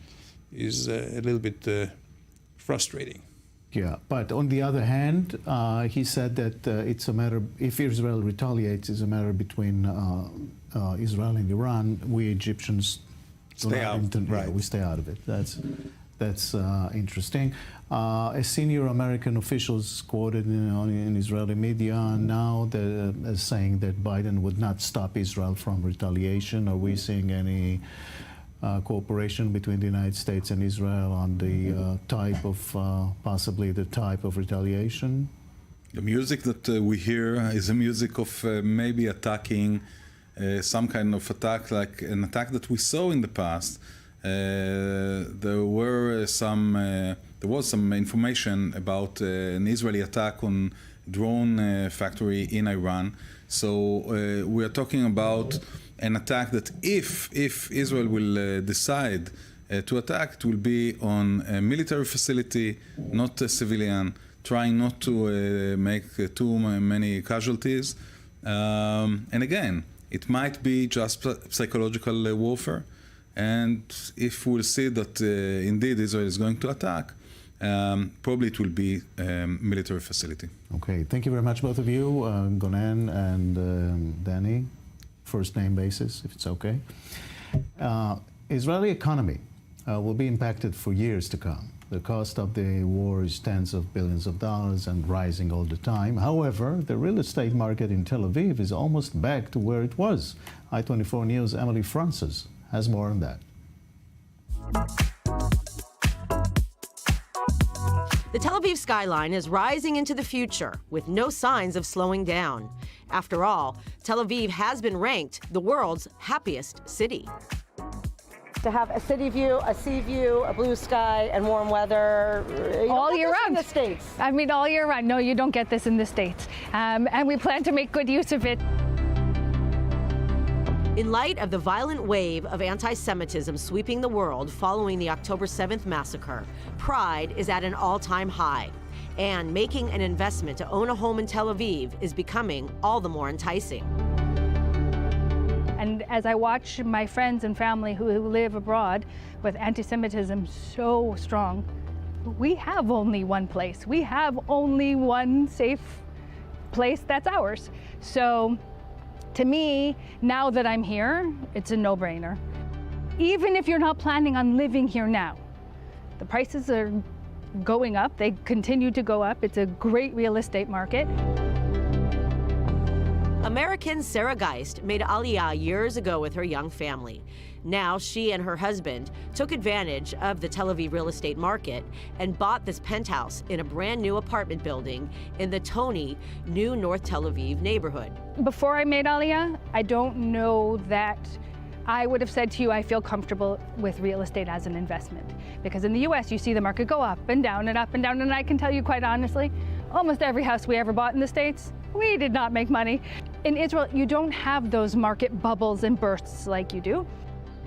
is a little bit frustrating. Yeah, but on the other hand, he said that it's a matter, if Israel retaliates, it's a matter between Israel and Iran. We Egyptians stay out. We stay out of it. That's interesting. A senior American official is quoted in Israeli media now as saying that Biden would not stop Israel from retaliation. Are we seeing any cooperation between the United States and Israel on the possibly the type of retaliation? The music that we hear is a music of maybe attacking some kind of attack, like an attack that we saw in the past. There was some information about an Israeli attack on drone factory in Iran. So we are talking about an attack that if Israel will decide to attack, it will be on a military facility, not a civilian, trying not to make too many casualties. And again, it might be just psychological warfare. And if we'll see that indeed Israel is going to attack, probably it will be a military facility. Okay, thank you very much, both of you, Gonan and Danny. First name basis, if it's okay. Israeli economy will be impacted for years to come. The cost of the war is tens of billions of dollars and rising all the time. However, the real estate market in Tel Aviv is almost back to where it was. I-24 News' Emily Francis has more on that. The Tel Aviv skyline is rising into the future with no signs of slowing down. After all, Tel Aviv has been ranked the world's happiest city. To have a city view, a sea view, a blue sky, and warm weather all year round. In the States. I mean, all year round. No, you don't get this in the States. And we plan to make good use of it. In light of the violent wave of anti-Semitism sweeping the world following the October 7th massacre, pride is at an all-time high. And making an investment to own a home in Tel Aviv is becoming all the more enticing. And as I watch my friends and family who live abroad with anti-Semitism so strong, we have only one place. We have only one safe place that's ours. So to me, now that I'm here, it's a no-brainer. Even if you're not planning on living here now, the prices are going up. They continue to go up. It's a great real estate market. American Sarah Geist made Aliyah years ago with her young family. Now she and her husband took advantage of the Tel Aviv real estate market and bought this penthouse in a brand new apartment building in the Tony, new North Tel Aviv neighborhood. Before I made Aliyah, I don't know that I would have said to you, I feel comfortable with real estate as an investment. Because in the US, you see the market go up and down and up and down. And I can tell you quite honestly, almost every house we ever bought in the States, we did not make money. In Israel, you don't have those market bubbles and bursts like you do.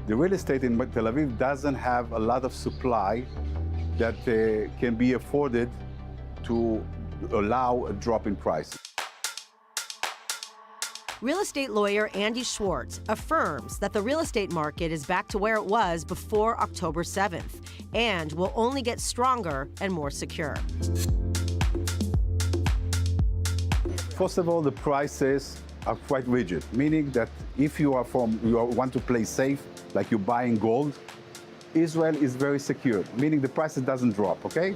The real estate in Tel Aviv doesn't have a lot of supply that can be afforded to allow a drop in price. Real estate lawyer Andy Schwartz affirms that the real estate market is back to where it was before October 7th and will only get stronger and more secure. First of all, the prices are quite rigid, meaning that if you want to play safe, like you're buying gold, Israel is very secure, meaning the prices doesn't drop, okay?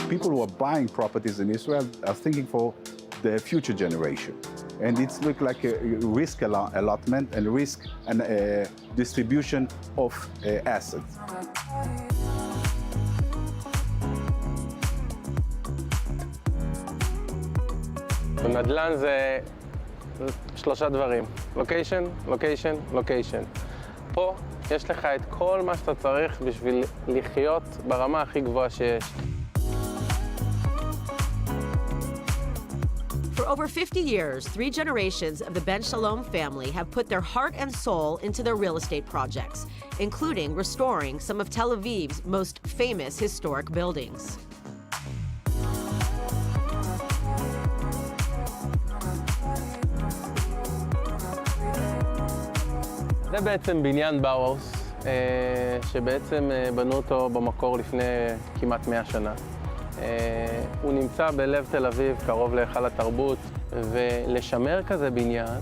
People who are buying properties in Israel are thinking for the future generation. And it's look like a risk allotment and risk and distribution of assets. בנדל"ן זה שלושה דברים, לוקיישן, לוקיישן, לוקיישן. פה יש לך את כל מה שאתה צריך בשביל לחיות ברמה הכי גבוהה שיש. For over 50 years, 3 generations of the Ben Shalom family have put their heart and soul into their real estate projects, including restoring some of Tel Aviv's most famous historic buildings. זה בעצם בניין באוהאוס, שבעצם בנו אותו במקור לפני כמעט 100 שנה. הוא נמצא בלב תל אביב, קרוב להיכל התרבות, ולשמר כזה בניין,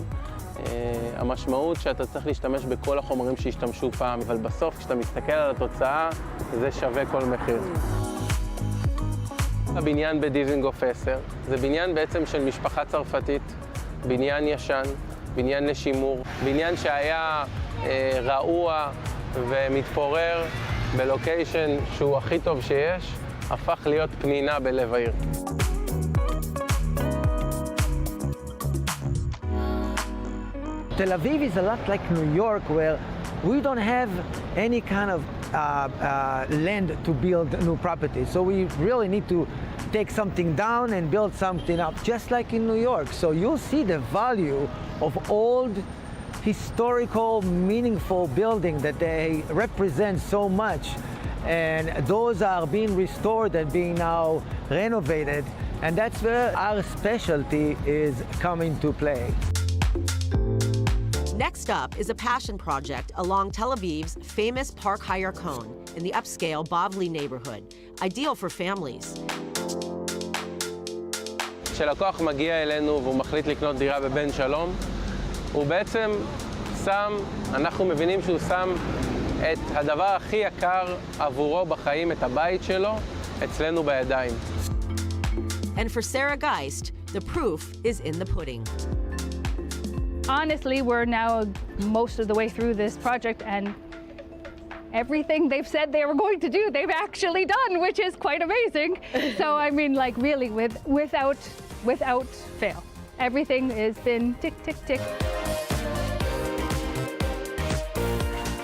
המשמעות שאתה צריך להשתמש בכל החומרים שהשתמשו פעם, אבל בסוף כשאתה מסתכל על התוצאה, זה שווה כל מחיר. הבניין בדיזינגוף 10 זה בניין בעצם של משפחה צרפתית, בניין ישן, בניין לשימור, בניין שהיה רעוע ומתפורר בלוקיישן שהוא הכי טוב שיש, הפך להיות פנינה בלב העיר. Tel Aviv is a lot like New York, where we don't have any kind of land to build new properties. So we really need to take something down and build something up, just like in New York. So you'll see the value of old, historical, meaningful buildings that they represent so much. And those are being restored and being now renovated. And that's where our specialty is coming to play. Next up is a passion project along Tel Aviv's famous Park Hayarkon in the upscale Bavli neighborhood, ideal for families. כשלקוח מגיע אלינו והוא מחליט לקנות דירה בבן שלום, הוא בעצם שם, אנחנו מבינים שהוא שם את הדבר הכי יקר עבורו בחיים, את הבית שלו, אצלנו בידיים. And for Sarah Geist, the proof is in the pudding. Honestly, we're now most of the way through this project, and everything they've said they were going to do, they've actually done, which is quite amazing. So, I mean, like really without fail. Everything has been tick, tick, tick.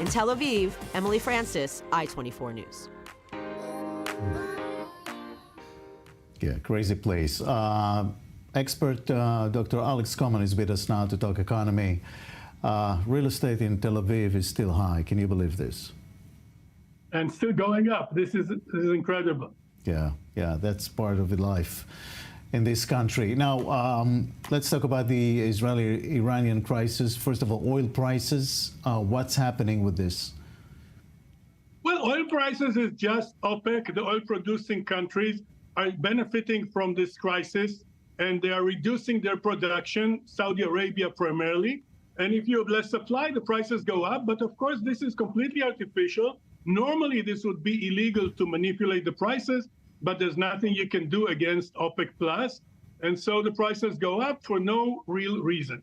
In Tel Aviv, Emily Francis, I-24 News. Yeah, crazy place. Expert Dr. Alex Common is with us now to talk economy. Real estate in Tel Aviv is still high. Can you believe this? And still going up. This is incredible. Yeah, that's part of the life in this country. Now, let's talk about the Israeli-Iranian crisis. First of all, oil prices. What's happening with this? Well, oil prices is just OPEC. The oil-producing countries are benefiting from this crisis, and they are reducing their production, Saudi Arabia primarily. And if you have less supply, the prices go up. But of course, this is completely artificial. Normally, this would be illegal to manipulate the prices, but there's nothing you can do against OPEC Plus. And so the prices go up for no real reason.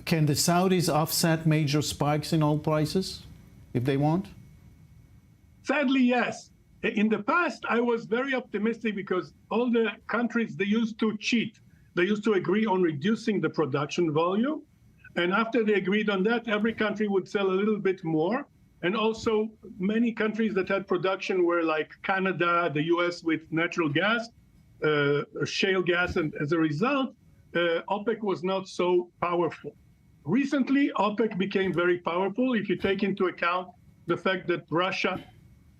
Can the Saudis offset major spikes in oil prices if they want? Sadly, yes. In the past, I was very optimistic because all the countries, they used to cheat. They used to agree on reducing the production volume. And after they agreed on that, every country would sell a little bit more. And also, many countries that had production were like Canada, the US with natural gas, shale gas. And as a result, OPEC was not so powerful. Recently, OPEC became very powerful if you take into account the fact that Russia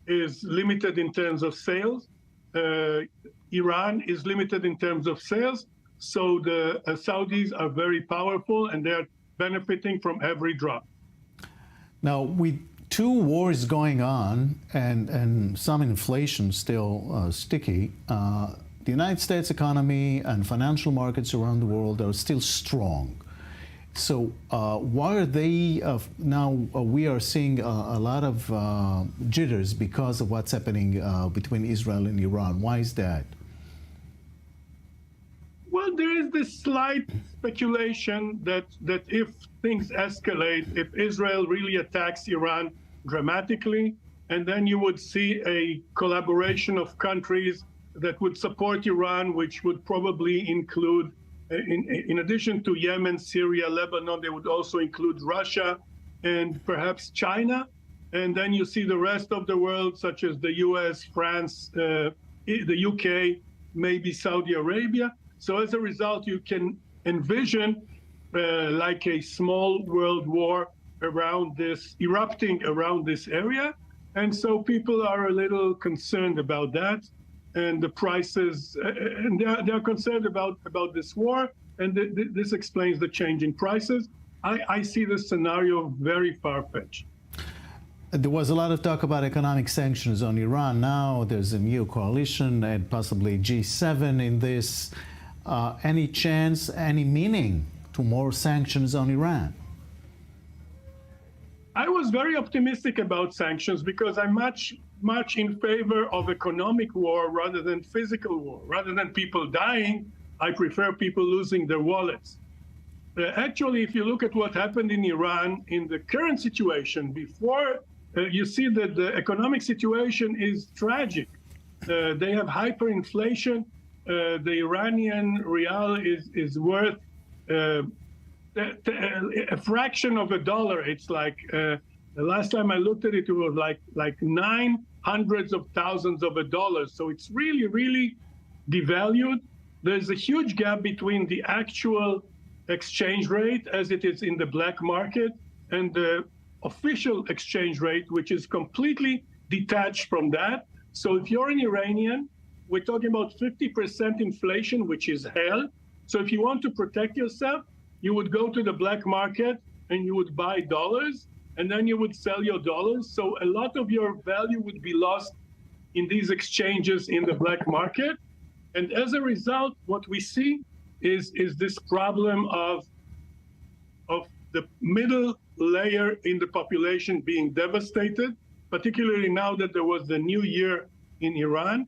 is limited in terms of sales. Iran is limited in terms of sales. So the Saudis are very powerful and they're benefiting from every drop. Now, with two wars going on and some inflation still sticky, the United States economy and financial markets around the world are still strong. So why are they now we are seeing a lot of jitters because of what's happening between Israel and Iran? Why is that? Well, there is this slight speculation that if things escalate, if Israel really attacks Iran dramatically, and then you would see a collaboration of countries that would support Iran, which would probably include, in addition to Yemen, Syria, Lebanon, they would also include Russia and perhaps China. And then you see the rest of the world, such as the US, France, the UK, maybe Saudi Arabia. So as a result, you can envision like a small world war around this, erupting around this area. And so people are a little concerned about that. And the prices, and they're concerned about this war, and this explains the change in prices. I see this scenario very far-fetched. There was a lot of talk about economic sanctions on Iran. Now there's a new coalition and possibly G7 in this. Any chance, any meaning to more sanctions on Iran? I was very optimistic about sanctions because I'm much in favor of economic war rather than physical war. Rather than people dying, I prefer people losing their wallets. Actually, if you look at what happened in Iran in the current situation, before you see that the economic situation is tragic. They have hyperinflation. The Iranian rial is worth a fraction of a dollar. It's like the last time I looked at it, it was like 900s of thousands of a dollar. So it's really devalued. There's a huge gap between the actual exchange rate as it is in the black market and the official exchange rate, which is completely detached from that. So if you're an Iranian, we're talking about 50% inflation, which is hell. So if you want to protect yourself, you would go to the black market and you would buy dollars, and then you would sell your dollars. So a lot of your value would be lost in these exchanges in the black market. And as a result, what we see is this problem of the middle layer in the population being devastated, particularly now that there was the new year in Iran.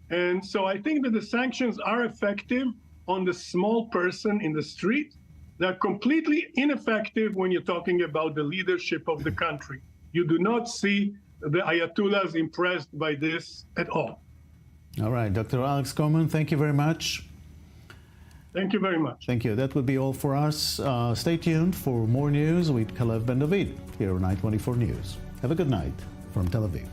And so I think that the sanctions are effective on the small person in the street. They're completely ineffective when you're talking about the leadership of the country. You do not see the Ayatollahs impressed by this at all. All right, Dr. Alex Coleman, thank you very much. Thank you very much. Thank you. That would be all for us. Stay tuned for more news with Kalev Ben David here on I-24 News. Have a good night from Tel Aviv.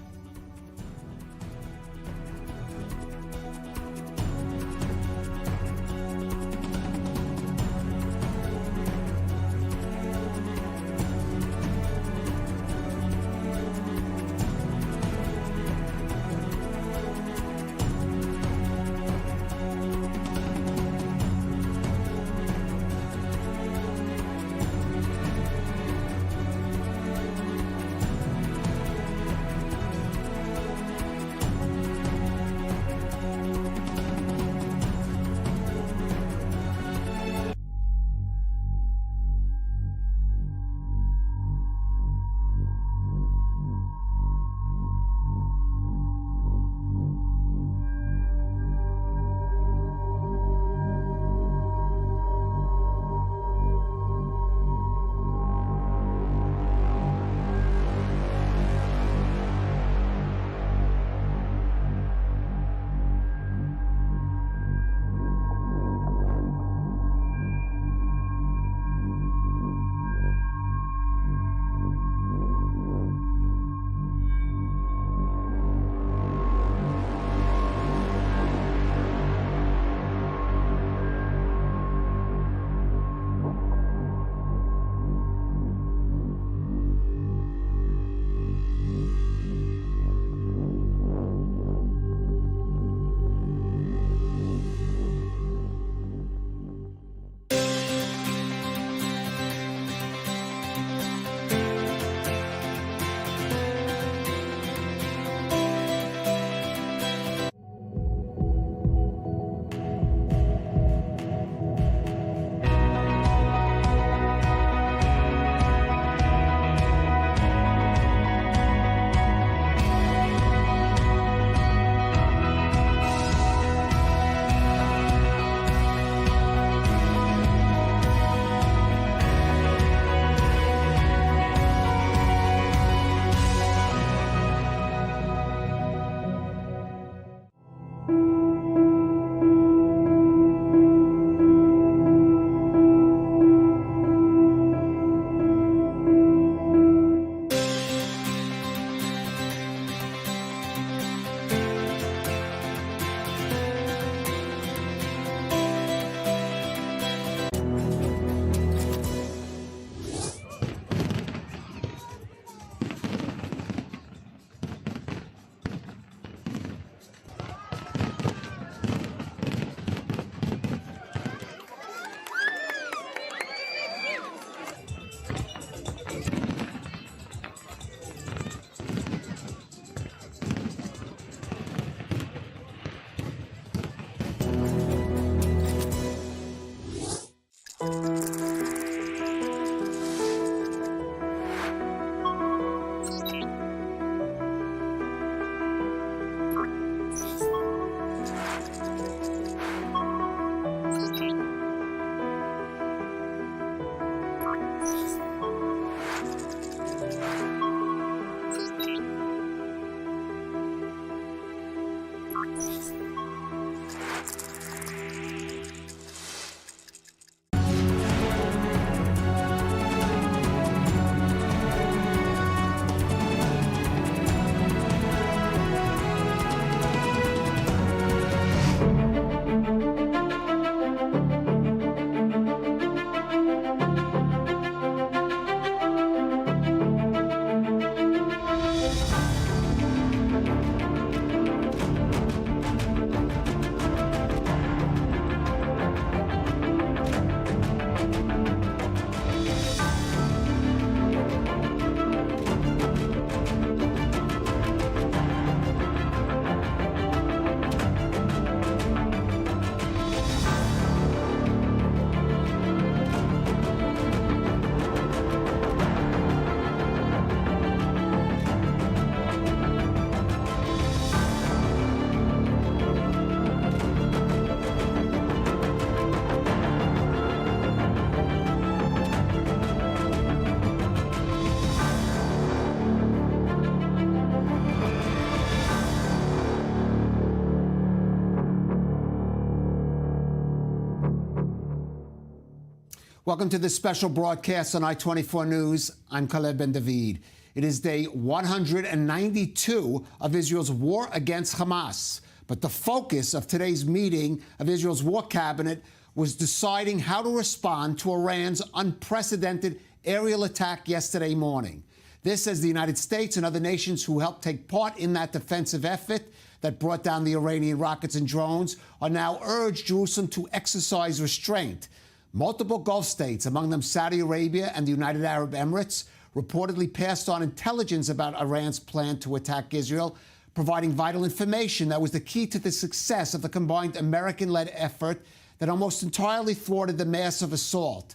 Welcome to this special broadcast on I-24 News. I'm Khaled Ben David. It is day 192 of Israel's war against Hamas. But the focus of today's meeting of Israel's war cabinet was deciding how to respond to Iran's unprecedented aerial attack yesterday morning. This as the United States and other nations who helped take part in that defensive effort that brought down the Iranian rockets and drones are now urged Jerusalem to exercise restraint. Multiple Gulf states, among them Saudi Arabia and the United Arab Emirates, reportedly passed on intelligence about Iran's plan to attack Israel, providing vital information that was the key to the success of the combined American-led effort that almost entirely thwarted the massive assault.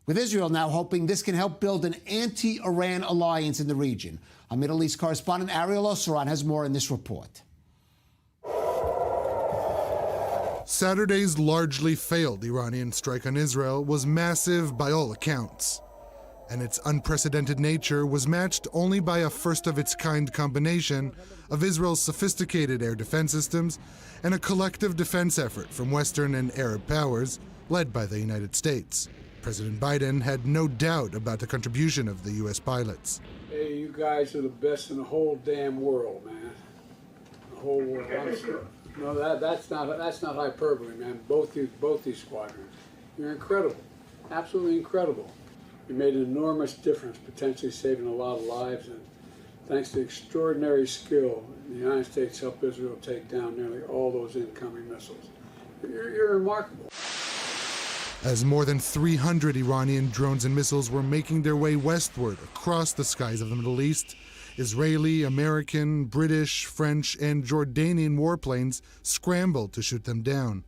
With Israel now hoping this can help build an anti-Iran alliance in the region. Our Middle East correspondent Ariel Oseran has more in this report. Saturday's largely failed Iranian strike on Israel was massive by all accounts, and its unprecedented nature was matched only by a first-of-its-kind combination of Israel's sophisticated air defense systems and a collective defense effort from Western and Arab powers, led by the United States. President Biden had no doubt about the contribution of the U.S. pilots. Hey, you guys are the best in the whole damn world, man. The whole world. No, that's not hyperbole, man. Both these squadrons, you're incredible, absolutely incredible. You made an enormous difference, potentially saving a lot of lives, and thanks to extraordinary skill, the United States helped Israel take down nearly all those incoming missiles. You're remarkable. As more than 300 Iranian drones and missiles were making their way westward across the skies of the Middle East, Israeli, American, British, French, and Jordanian warplanes scrambled to shoot them down.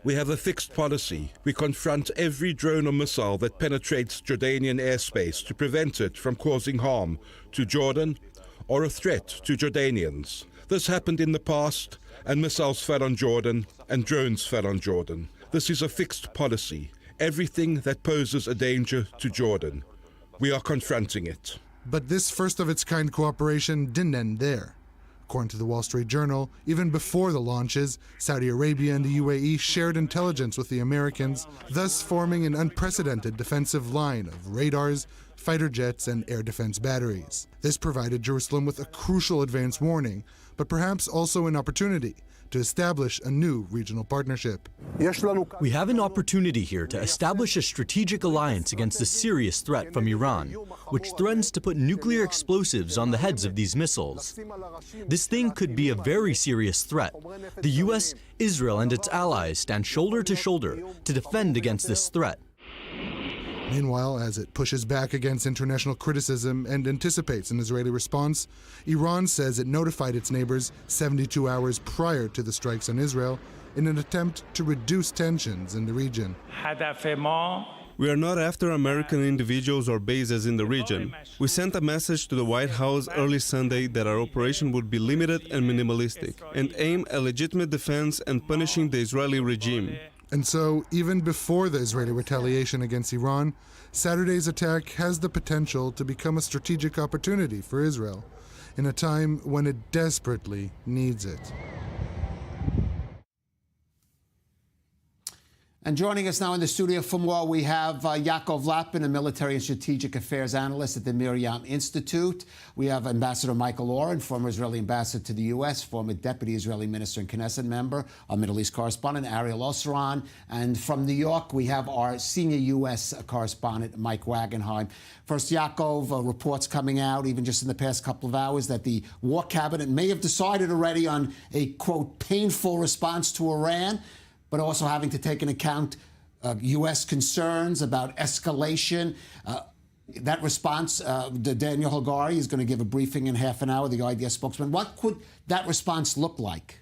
We have a fixed policy. We confront every drone or missile that penetrates Jordanian airspace to prevent it from causing harm to Jordan or a threat to Jordanians. This happened in the past, and missiles fell on Jordan and drones fell on Jordan. This is a fixed policy. Everything that poses a danger to Jordan, we are confronting it. But this first-of-its-kind cooperation didn't end there. According to the Wall Street Journal, even before the launches, Saudi Arabia and the UAE shared intelligence with the Americans, thus forming an unprecedented defensive line of radars, fighter jets, and air defense batteries. This provided Jerusalem with a crucial advance warning, but perhaps also an opportunity to establish a new regional partnership. We have an opportunity here to establish a strategic alliance against a serious threat from Iran, which threatens to put nuclear explosives on the heads of these missiles. This thing could be a very serious threat. The U.S., Israel, and its allies stand shoulder to shoulder to defend against this threat. Meanwhile, as it pushes back against international criticism and anticipates an Israeli response, Iran says it notified its neighbors 72 hours prior to the strikes on Israel in an attempt to reduce tensions in the region. We are not after American individuals or bases in the region. We sent a message to the White House early Sunday that our operation would be limited and minimalistic and aim at legitimate defense and punishing the Israeli regime. And so, even before the Israeli retaliation against Iran, Saturday's attack has the potential to become a strategic opportunity for Israel in a time when it desperately needs it. And joining us now in the studio for more, we have Yaakov Lapin, a military and strategic affairs analyst at the Miriam Institute. We have Ambassador Michael Oren, former Israeli ambassador to the U.S., former deputy Israeli minister and Knesset member, our Middle East correspondent, Ariel Oseran. And from New York, we have our senior U.S. correspondent, Mike Wagenheim. First, Yaakov, reports coming out, even just in the past couple of hours, that the war cabinet may have decided already on a, quote, painful response to Iran, but also having to take into account U.S. concerns about escalation. That response, Daniel Hagari is going to give a briefing in half an hour, the IDF spokesman. What could that response look like?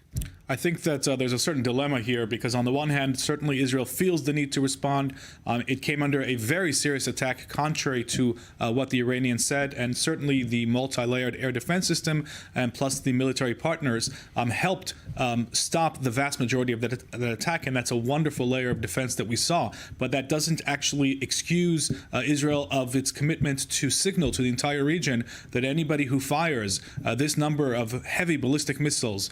I think that there's a certain dilemma here because on the one hand, certainly Israel feels the need to respond. It came under a very serious attack, contrary to what the Iranians said, and certainly the multi-layered air defense system and plus the military partners helped stop the vast majority of that attack, and that's a wonderful layer of defense that we saw. But that doesn't actually excuse Israel of its commitment to signal to the entire region that anybody who fires this number of heavy ballistic missiles,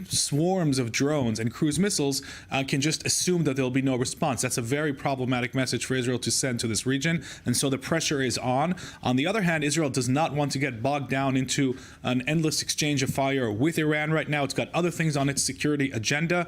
swarm swarms of drones and cruise missiles can just assume that there'll be no response. That's a very problematic message for Israel to send to this region, and so the pressure is on. On the other hand, Israel does not want to get bogged down into an endless exchange of fire with Iran right now. It's got other things on its security agenda.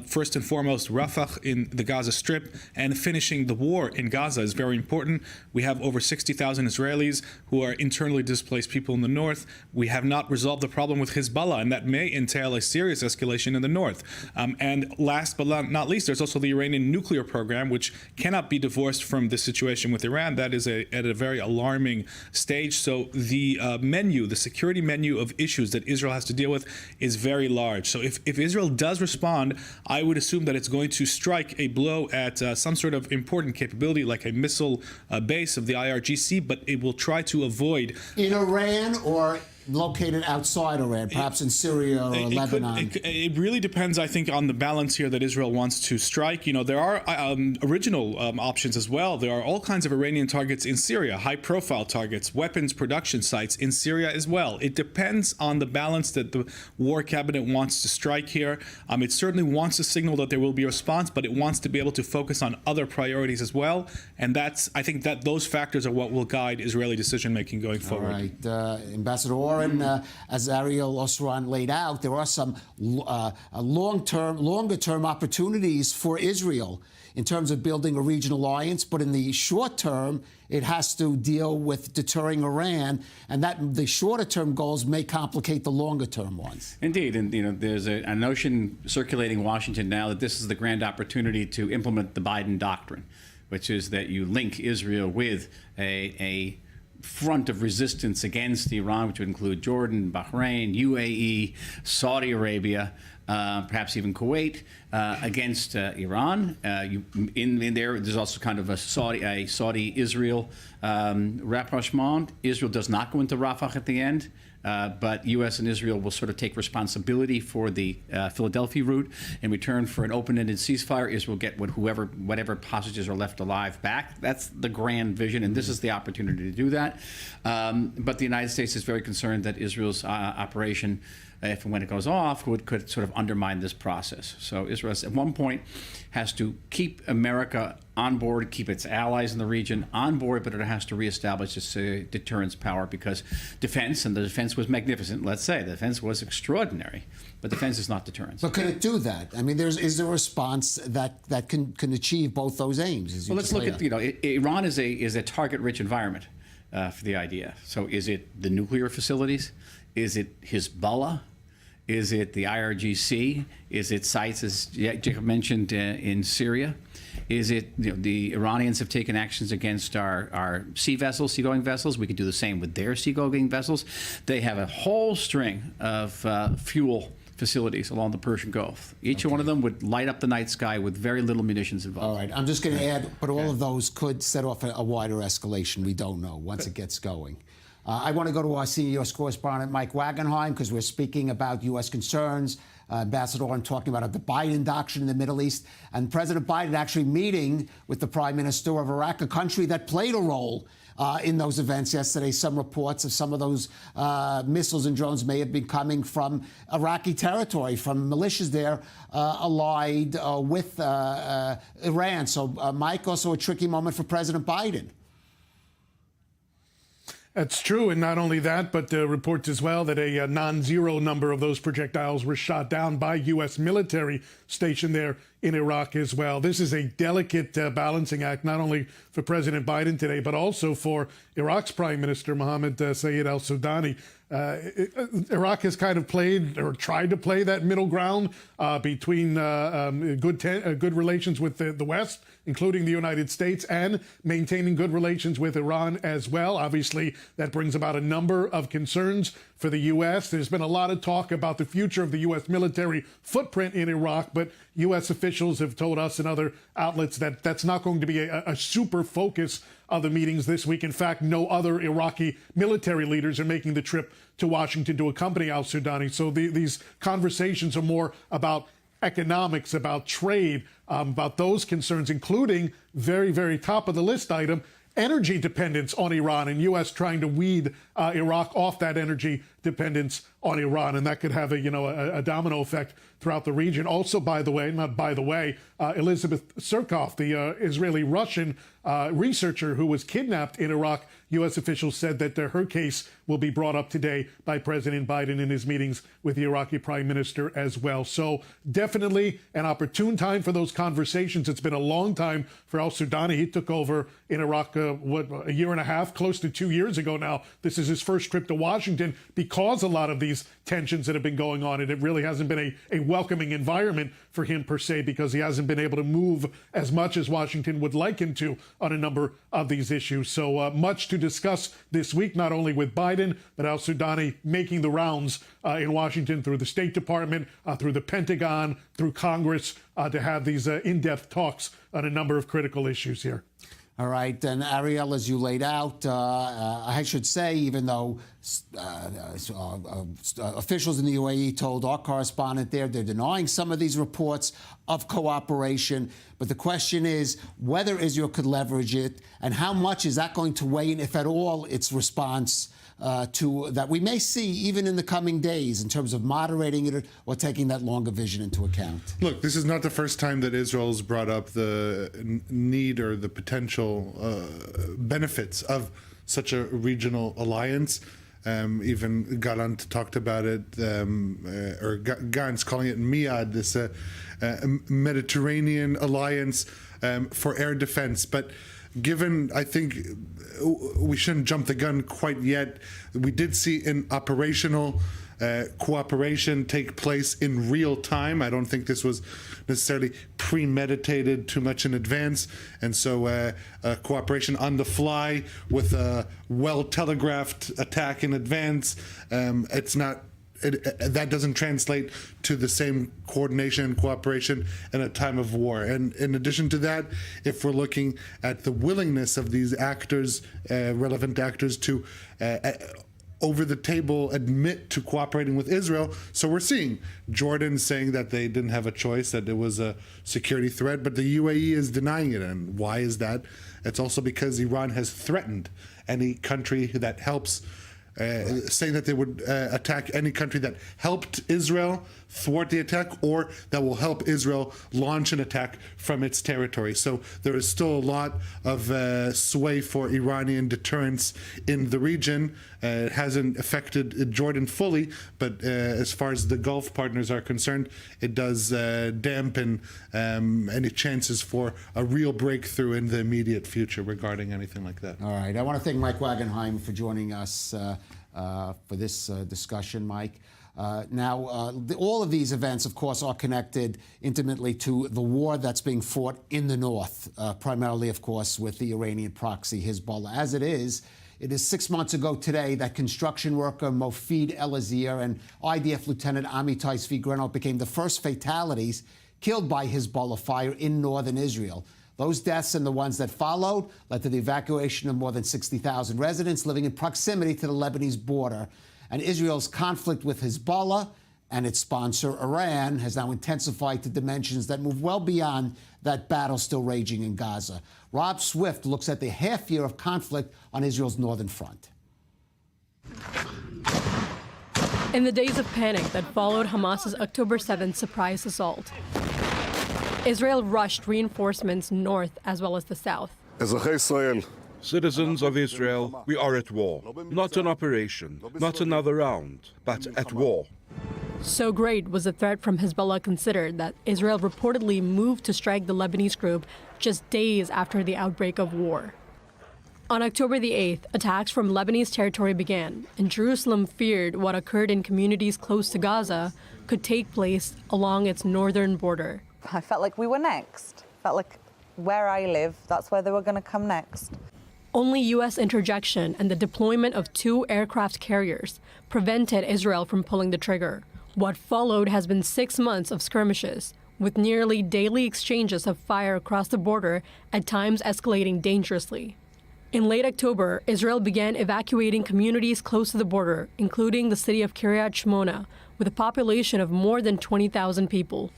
First and foremost, Rafah in the Gaza Strip, and finishing the war in Gaza is very important. We have over 60,000 Israelis who are internally displaced people in the north. We have not resolved the problem with Hezbollah, and that may entail a serious escalation in the north. And last but not least, there's also the Iranian nuclear program, which cannot be divorced from the situation with Iran. That is at a very alarming stage. So the the security menu of issues that Israel has to deal with is very large. So if Israel does respond, I would assume that it's going to strike a blow at some sort of important capability like a missile base of the IRGC, but it will try to avoid... In Iran or located outside Iran, perhaps in Syria or Lebanon? It really depends, I think, on the balance here that Israel wants to strike. You know, there are original options as well. There are all kinds of Iranian targets in Syria, high-profile targets, weapons production sites in Syria as well. It depends on the balance that the War Cabinet wants to strike here. It certainly wants to signal that there will be a response, but it wants to be able to focus on other priorities as well. And I think that those factors are what will guide Israeli decision-making going forward. All right. Ambassador Oren, as Ariel Osran laid out, there are some longer-term opportunities for Israel in terms of building a regional alliance, but in the short term, it has to deal with deterring Iran, and that the shorter-term goals may complicate the longer-term ones. Indeed, and there's a notion circulating in Washington now that this is the grand opportunity to implement the Biden doctrine, which is that you link Israel with a front of resistance against Iran, which would include Jordan, Bahrain, UAE, Saudi Arabia, perhaps even Kuwait, against Iran. There's also kind of a Saudi-Israel rapprochement. Israel does not go into Rafah at the end. But U.S. and Israel will sort of take responsibility for the Philadelphia route. In return for an open-ended ceasefire, Israel will get whatever hostages are left alive back. That's the grand vision, and this is the opportunity to do that. But the United States is very concerned that Israel's operation, if and when it goes off, could sort of undermine this process. So Israel, at one point, has to keep America on board, keep its allies in the region on board, but it has to reestablish its deterrence power, because defense, and the defense was magnificent, let's say, the defense was extraordinary, but defense is not deterrence. But can it do that? I mean, is there a response that can achieve both those aims? Well, let's look at, Iran is a target-rich environment for the IDF. So is it the nuclear facilities? Is it Hezbollah? Is it the IRGC? Is it sites, as Jacob mentioned, in Syria? Is it, the Iranians have taken actions against our seagoing vessels. We could do the same with their seagoing vessels. They have a whole string of fuel facilities along the Persian Gulf. Each one of them would light up the night sky with very little munitions involved. All right, I'm just going to add, but all of those could set off a wider escalation. We don't know once it gets going. I want to go to our senior U.S. correspondent, Mike Wagenheim, because we're speaking about U.S. concerns. Ambassador Oren talking about the Biden doctrine in the Middle East, and President Biden actually meeting with the Prime Minister of Iraq, a country that played a role in those events yesterday. Some reports of some of those missiles and drones may have been coming from Iraqi territory, from militias there allied with Iran. So, Mike, also a tricky moment for President Biden. That's true, and not only that, but reports as well that a non-zero number of those projectiles were shot down by U.S. military stationed there in Iraq as well. This is a delicate balancing act, not only for President Biden today, but also for Iraq's Prime Minister, Mohammed Sayed al-Sudani. Iraq has kind of played or tried to play that middle ground between good relations with the West, including the United States, and maintaining good relations with Iran as well. Obviously, that brings about a number of concerns for the U.S. There's been a lot of talk about the future of the U.S. military footprint in Iraq, but U.S. officials have told us and other outlets that that's not going to be a super focus of the meetings this week. In fact, no other Iraqi military leaders are making the trip to Washington to accompany al-Sudani. So these conversations are more about economics, about trade, about those concerns, including very, very top of the list item, energy dependence on Iran, and U.S. trying to weed Iraq off that energy dependence on Iran, and that could have a domino effect throughout the region. Also, Elizabeth Surkov, the Israeli-Russian researcher who was kidnapped in Iraq, U.S. officials said that her case will be brought up today by President Biden in his meetings with the Iraqi Prime Minister as well. So definitely an opportune time for those conversations. It's been a long time for al-Sudani. He took over in Iraq, a year and a half, close to 2 years ago now. This is his first trip to Washington because a lot of these tensions that have been going on, and it really hasn't been a welcoming environment for him per se, because he hasn't been able to move as much as Washington would like him to on a number of these issues. So much to discuss this week, not only with Biden, but al-Sudani making the rounds in Washington through the State Department, through the Pentagon, through Congress, to have these in-depth talks on a number of critical issues here. All right, and Ariel, as you laid out, I should say, even though officials in the UAE told our correspondent there they're denying some of these reports of cooperation, but the question is whether Israel could leverage it, and how much is that going to weigh in, if at all, its response to that we may see even in the coming days in terms of moderating it or taking that longer vision into account. Look, this is not the first time that Israel has brought up the need or the potential benefits of such a regional alliance. Even Gallant talked about it, or Gantz calling it MIAD, this Mediterranean alliance for air defense. But given, I think we shouldn't jump the gun quite yet. We did see an operational cooperation take place in real time. I don't think this was necessarily premeditated too much in advance. And so cooperation on the fly with a well-telegraphed attack in advance, it's not that doesn't translate to the same coordination and cooperation in a time of war. And in addition to that, if we're looking at the willingness of these actors, relevant actors, to over the table admit to cooperating with Israel. So we're seeing Jordan saying that they didn't have a choice, that it was a security threat, but the UAE is denying it. And why is that? It's also because Iran has threatened any country that helps, saying that they would attack any country that helped Israel thwart the attack, or that will help Israel launch an attack from its territory. So there is still a lot of sway for Iranian deterrence in the region. It hasn't affected Jordan fully, but as far as the Gulf partners are concerned, it does dampen any chances for a real breakthrough in the immediate future regarding anything like that. All right. I want to thank Mike Wagenheim for joining us for this discussion, Mike. All of these events, of course, are connected intimately to the war that's being fought in the north, primarily, of course, with the Iranian proxy Hezbollah. As it is 6 months ago today that construction worker Mofid El-Azir and IDF Lieutenant Amitai Svigreno became the first fatalities killed by Hezbollah fire in northern Israel. Those deaths and the ones that followed led to the evacuation of more than 60,000 residents living in proximity to the Lebanese border. And Israel's conflict with Hezbollah and its sponsor, Iran, has now intensified to dimensions that move well beyond that battle still raging in Gaza. Rob Swift looks at the half year of conflict on Israel's northern front. In the days of panic that followed Hamas's October 7th surprise assault, Israel rushed reinforcements north as well as the south. Citizens of Israel, we are at war. Not an operation, not another round, but at war. So great was the threat from Hezbollah considered that Israel reportedly moved to strike the Lebanese group just days after the outbreak of war. On October the 8th, attacks from Lebanese territory began, and Jerusalem feared what occurred in communities close to Gaza could take place along its northern border. I felt like we were next. Felt like where I live, that's where they were going to come next. Only U.S. interjection and the deployment of 2 aircraft carriers prevented Israel from pulling the trigger. What followed has been 6 months of skirmishes, with nearly daily exchanges of fire across the border, at times escalating dangerously. In late October, Israel began evacuating communities close to the border, including the city of Kiryat Shmona, with a population of more than 20,000 people.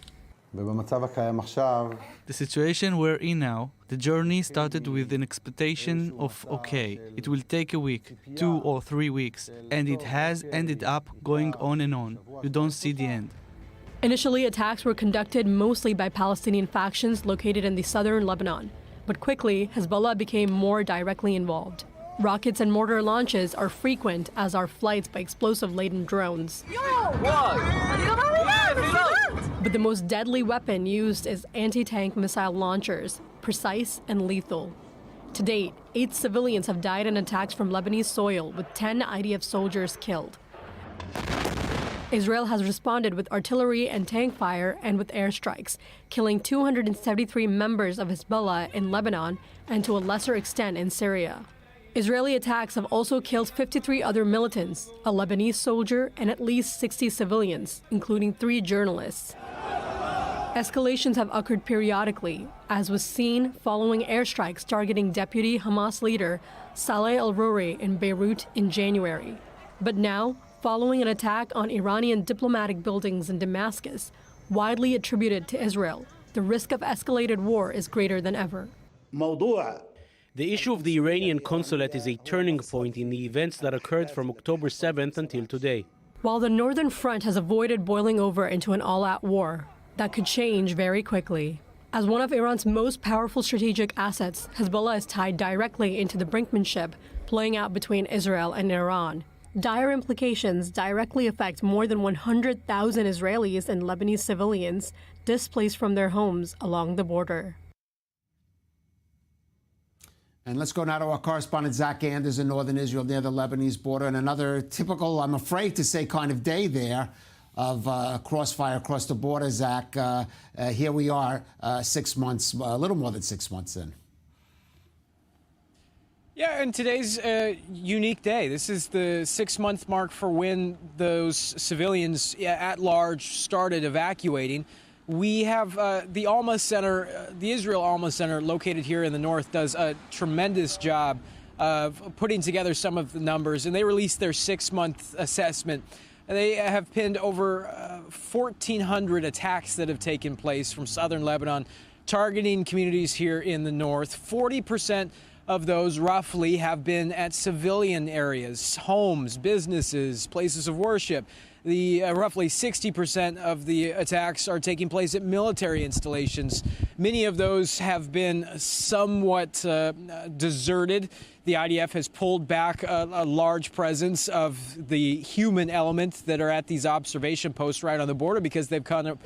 The situation we're in now, the journey started with an expectation of, okay, it will take a week, 2 or 3 weeks, and it has ended up going on and on. You don't see the end. Initially, attacks were conducted mostly by Palestinian factions located in the southern Lebanon, but quickly, Hezbollah became more directly involved. Rockets and mortar launches are frequent, as are flights by explosive-laden drones. But the most deadly weapon used is anti-tank missile launchers, precise and lethal. To date, 8 civilians have died in attacks from Lebanese soil, with 10 IDF soldiers killed. Israel has responded with artillery and tank fire and with airstrikes, killing 273 members of Hezbollah in Lebanon and to a lesser extent in Syria. Israeli attacks have also killed 53 other militants, a Lebanese soldier, and at least 60 civilians, including 3 journalists. Escalations have occurred periodically, as was seen following airstrikes targeting deputy Hamas leader Saleh al-Rouri in Beirut in January. But now, following an attack on Iranian diplomatic buildings in Damascus, widely attributed to Israel, the risk of escalated war is greater than ever. The issue of the Iranian consulate is a turning point in the events that occurred from October 7th until today. While the Northern Front has avoided boiling over into an all-out war, that could change very quickly. As one of Iran's most powerful strategic assets, Hezbollah is tied directly into the brinkmanship playing out between Israel and Iran. Dire implications directly affect more than 100,000 Israelis and Lebanese civilians displaced from their homes along the border. And let's go now to our correspondent, Zach Anders, in northern Israel near the Lebanese border. And another typical, I'm afraid to say, kind of day there of crossfire across the border, Zach. Here we are 6 months, a little more than 6 months in. Yeah, and today's a unique day. This is the 6-month mark for when those civilians at large started evacuating. We have the Alma Center, the Israel Alma Center, located here in the north, does a tremendous job of putting together some of the numbers, and they released their 6-month assessment. They have pinned over 1,400 attacks that have taken place from southern Lebanon, targeting communities here in the north. 40% of those, roughly, have been at civilian areas, homes, businesses, places of worship. The roughly 60% of the attacks are taking place at military installations. Many of those have been somewhat deserted. The IDF has pulled back a large presence of the human element that are at these observation posts right on the border because they've come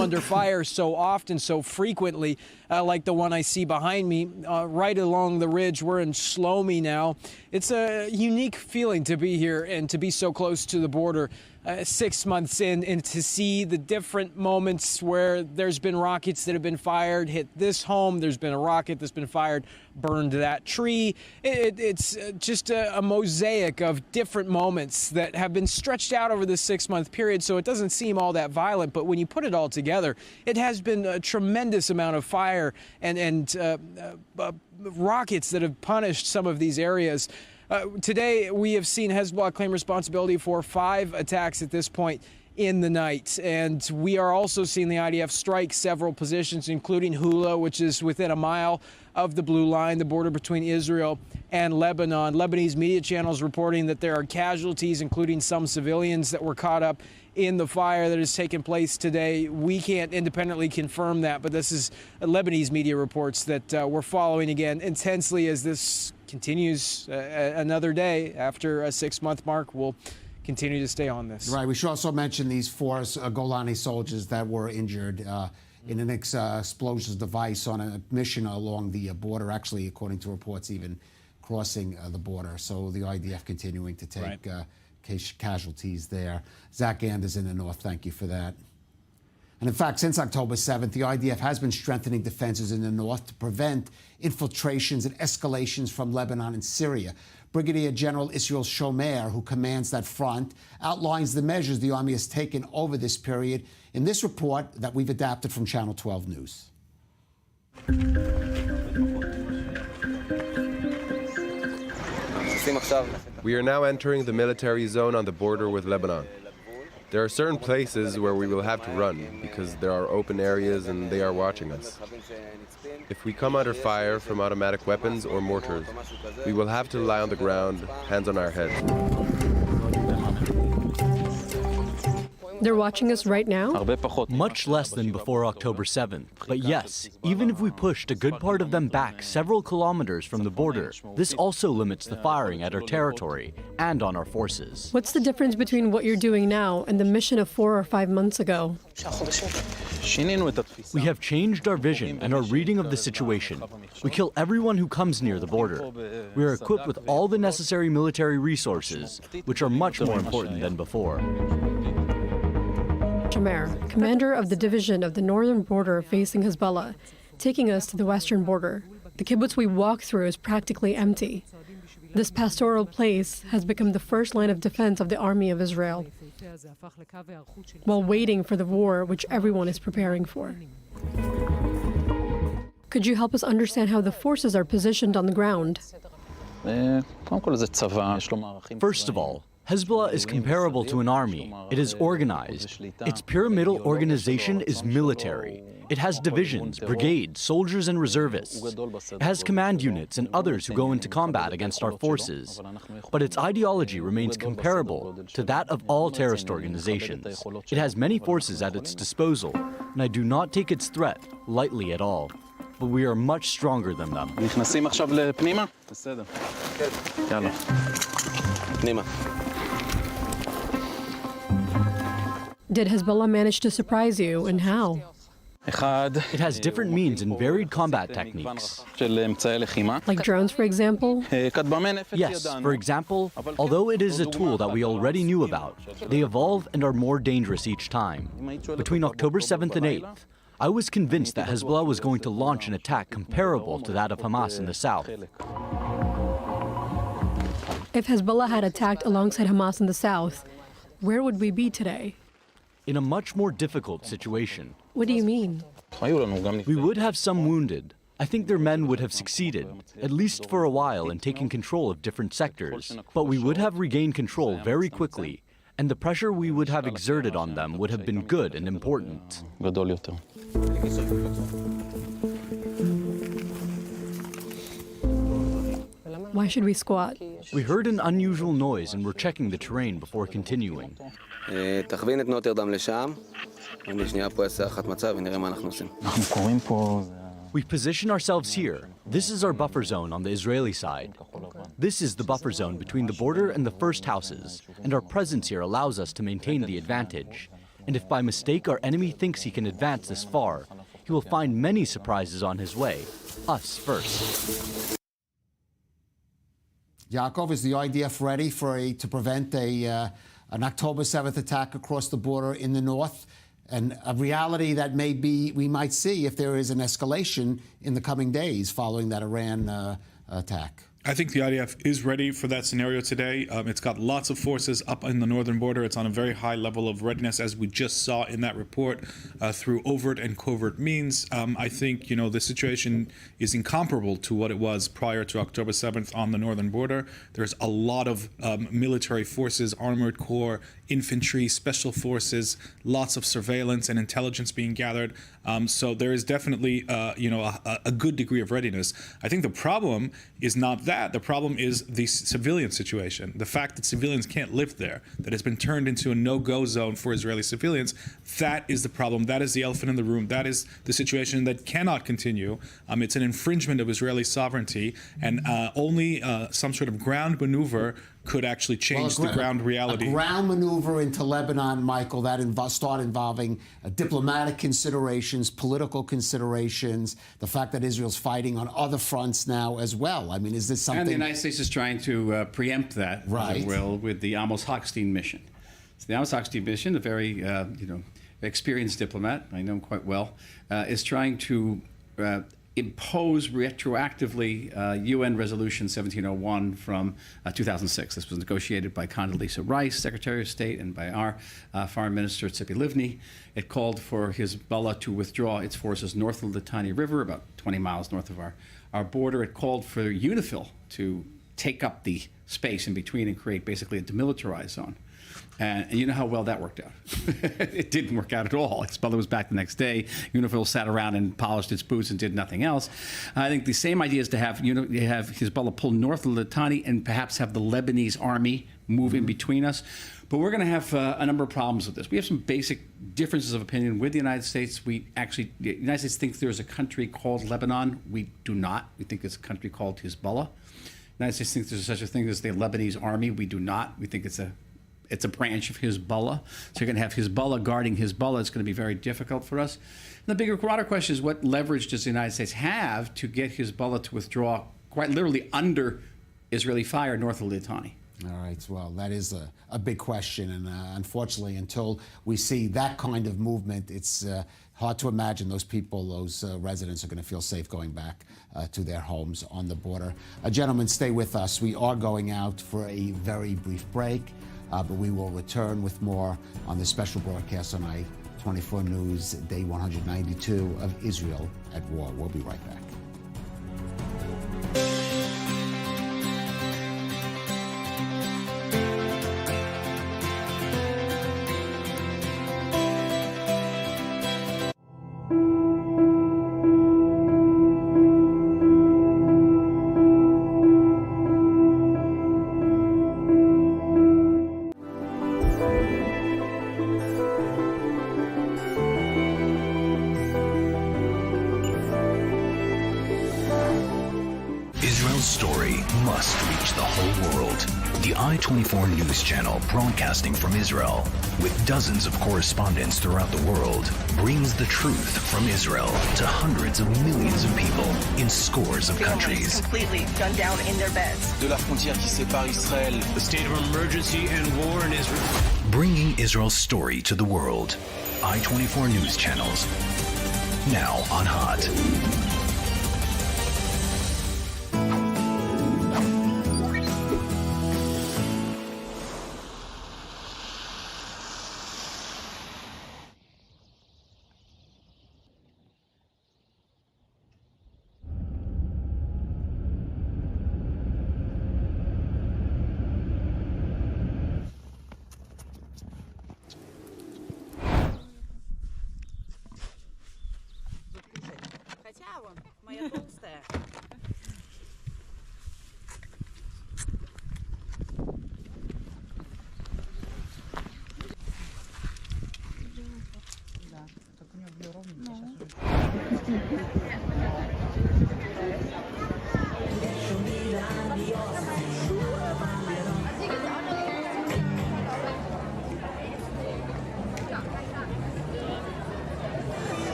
under fire so often, so frequently, like the one I see behind me, right along the ridge. We're in Shlomi now. It's a unique feeling to be here and to be so close to the border. 6 months in, and to see the different moments where there's been rockets that have been fired, hit this home, there's been a rocket that's been fired, burned that tree. It's just a mosaic of different moments that have been stretched out over this 6-month period, so it doesn't seem all that violent, but when you put it all together, it has been a tremendous amount of fire and rockets that have punished some of these areas. Today, we have seen Hezbollah claim responsibility for 5 attacks at this point in the night. And we are also seeing the IDF strike several positions, including Hula, which is within a mile of the blue line, the border between Israel and Lebanon. Lebanese media channels reporting that there are casualties, including some civilians that were caught up in the fire that has taken place today. We can't independently confirm that, but this is Lebanese media reports that we're following again intensely as this continues another day after a 6-month mark. We'll continue to stay on this. Right. We should also mention these 4 Golani soldiers that were injured in an explosive device on a mission along the border, actually, according to reports, even crossing the border. So the IDF continuing to take casualties there. Zach Anders in the north, thank you for that. And in fact, since October 7th, the IDF has been strengthening defenses in the north to prevent infiltrations and escalations from Lebanon and Syria. Brigadier General Israel Shomer, who commands that front, outlines the measures the Army has taken over this period in this report that we've adapted from Channel 12 News. We are now entering the military zone on the border with Lebanon. There are certain places where we will have to run because there are open areas and they are watching us. If we come under fire from automatic weapons or mortars, we will have to lie on the ground, hands on our heads. They're watching us right now? Much less than before October 7th. But yes, even if we pushed a good part of them back several kilometers from the border, this also limits the firing at our territory and on our forces. What's the difference between what you're doing now and the mission of 4 or 5 months ago? We have changed our vision and our reading of the situation. We kill everyone who comes near the border. We are equipped with all the necessary military resources, which are much more important than before. Shamer, commander of the division of the northern border facing Hezbollah, taking us to the western border. The kibbutz we walk through is practically empty. This pastoral place has become the first line of defense of the army of Israel, while waiting for the war which everyone is preparing for. Could you help us understand how the forces are positioned on the ground? First of all, Hezbollah is comparable to an army. It is organized. Its pyramidal organization is military. It has divisions, brigades, soldiers, and reservists. It has command units and others who go into combat against our forces. But its ideology remains comparable to that of all terrorist organizations. It has many forces at its disposal, and I do not take its threat lightly at all. But we are much stronger than them. Did Hezbollah manage to surprise you, and how? It has different means and varied combat techniques. Like drones, for example? Yes, for example, although it is a tool that we already knew about, they evolve and are more dangerous each time. Between October 7th and 8th, I was convinced that Hezbollah was going to launch an attack comparable to that of Hamas in the south. If Hezbollah had attacked alongside Hamas in the south, where would we be today? In a much more difficult situation. What do you mean? We would have some wounded. I think their men would have succeeded, at least for a while, in taking control of different sectors. But we would have regained control very quickly, and the pressure we would have exerted on them would have been good and important. Why should we squat? We heard an unusual noise and were checking the terrain before continuing. We position ourselves here. This is our buffer zone on the Israeli side. This is the buffer zone between the border and the first houses, and our presence here allows us to maintain the advantage. And if by mistake our enemy thinks he can advance this far, he will find many surprises on his way. Us first. Yaakov, is the IDF ready to prevent an October 7th attack across the border in the north? And a reality that we might see if there is an escalation in the coming days following that Iran attack. I think the IDF is ready for that scenario today. It's got lots of forces up in the northern border. It's on a very high level of readiness, as we just saw in that report, through overt and covert means. I think, the situation is incomparable to what it was prior to October 7th on the northern border. There's a lot of military forces, armored corps, infantry, special forces, lots of surveillance and intelligence being gathered. So there is definitely, a good degree of readiness. I think the problem is not that. The problem is the civilian situation. The fact that civilians can't live there, that it's been turned into a no-go zone for Israeli civilians, that is the problem. That is the elephant in the room. That is the situation that cannot continue. It's an infringement of Israeli sovereignty, and only some sort of ground maneuver could actually change the ground reality. A ground maneuver into Lebanon, Michael, that start involving diplomatic considerations, political considerations, the fact that Israel's fighting on other fronts now as well. I mean, is this something... And the United States is trying to preempt that, right, as it will, with the Amos Hochstein mission. So the Amos Hochstein mission, a very experienced diplomat, I know him quite well, is trying to impose retroactively UN Resolution 1701 from 2006. This was negotiated by Condoleezza Rice, Secretary of State, and by our Foreign Minister, Tzipi Livni. It called for Hezbollah to withdraw its forces north of the Litani River, about 20 miles north of our border. It called for UNIFIL to take up the space in between and create basically a demilitarized zone. And you know how well that worked out. It didn't work out at all. Hezbollah was back the next day. UNIFIL sat around and polished its boots and did nothing else. I think the same idea is to have Hezbollah pull north of Litani and perhaps have the Lebanese army move in between us. But we're going to have a number of problems with this. We have some basic differences of opinion with the United States. The United States thinks there's a country called Lebanon. We do not. We think it's a country called Hezbollah. The United States thinks there's such a thing as the Lebanese army. We do not. We think it's a branch of Hezbollah. So you're going to have Hezbollah guarding Hezbollah. It's going to be very difficult for us. And the bigger, broader question is, what leverage does the United States have to get Hezbollah to withdraw quite literally under Israeli fire north of Litani? All right, well, that is a big question, and unfortunately, until we see that kind of movement, it's hard to imagine those people, those residents are going to feel safe going back to their homes on the border. Gentlemen, stay with us. We are going out for a very brief break, but we will return with more on this special broadcast on I-24 News, day 192 of Israel at War. We'll be right back. The I-24 News Channel, broadcasting from Israel, with dozens of correspondents throughout the world, brings the truth from Israel to hundreds of millions of people in scores of countries. Completely gunned down in their beds. De la frontière qui sépare Israël. The state of emergency and war in Israel. Bringing Israel's story to the world. I-24 News Channels. Now on Hot.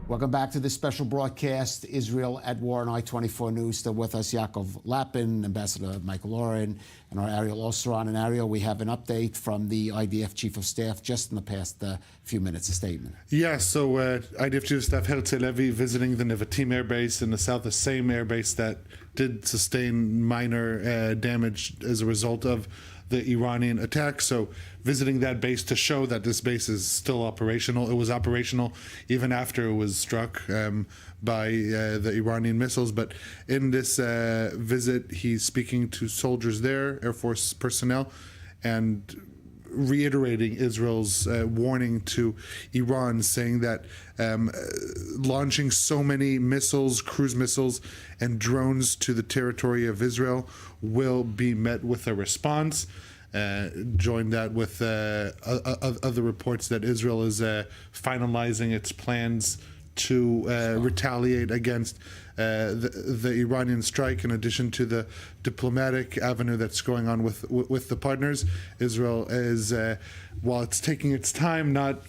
Welcome back to this special broadcast, Israel at War on I-24 News. Still with us, Yaakov Lapin, Ambassador Michael Oren, and our Ariel Osseron. And Ariel, we have an update from the IDF Chief of Staff just in the past few minutes, a statement. Yes, so IDF Chief of Staff Herzl Levy visiting the Nevatim Air Base in the south, the same air base that did sustain minor damage as a result of the Iranian attack. So visiting that base to show that this base is still operational. It was operational even after it was struck by the Iranian missiles. But in this visit, he's speaking to soldiers there, Air Force personnel, and reiterating Israel's warning to Iran, saying that launching so many missiles, cruise missiles, and drones to the territory of Israel will be met with a response. Join that with other reports that Israel is finalizing its plans to retaliate against the Iranian strike. In addition to the diplomatic avenue that's going on with the partners, Israel is, while it's taking its time, not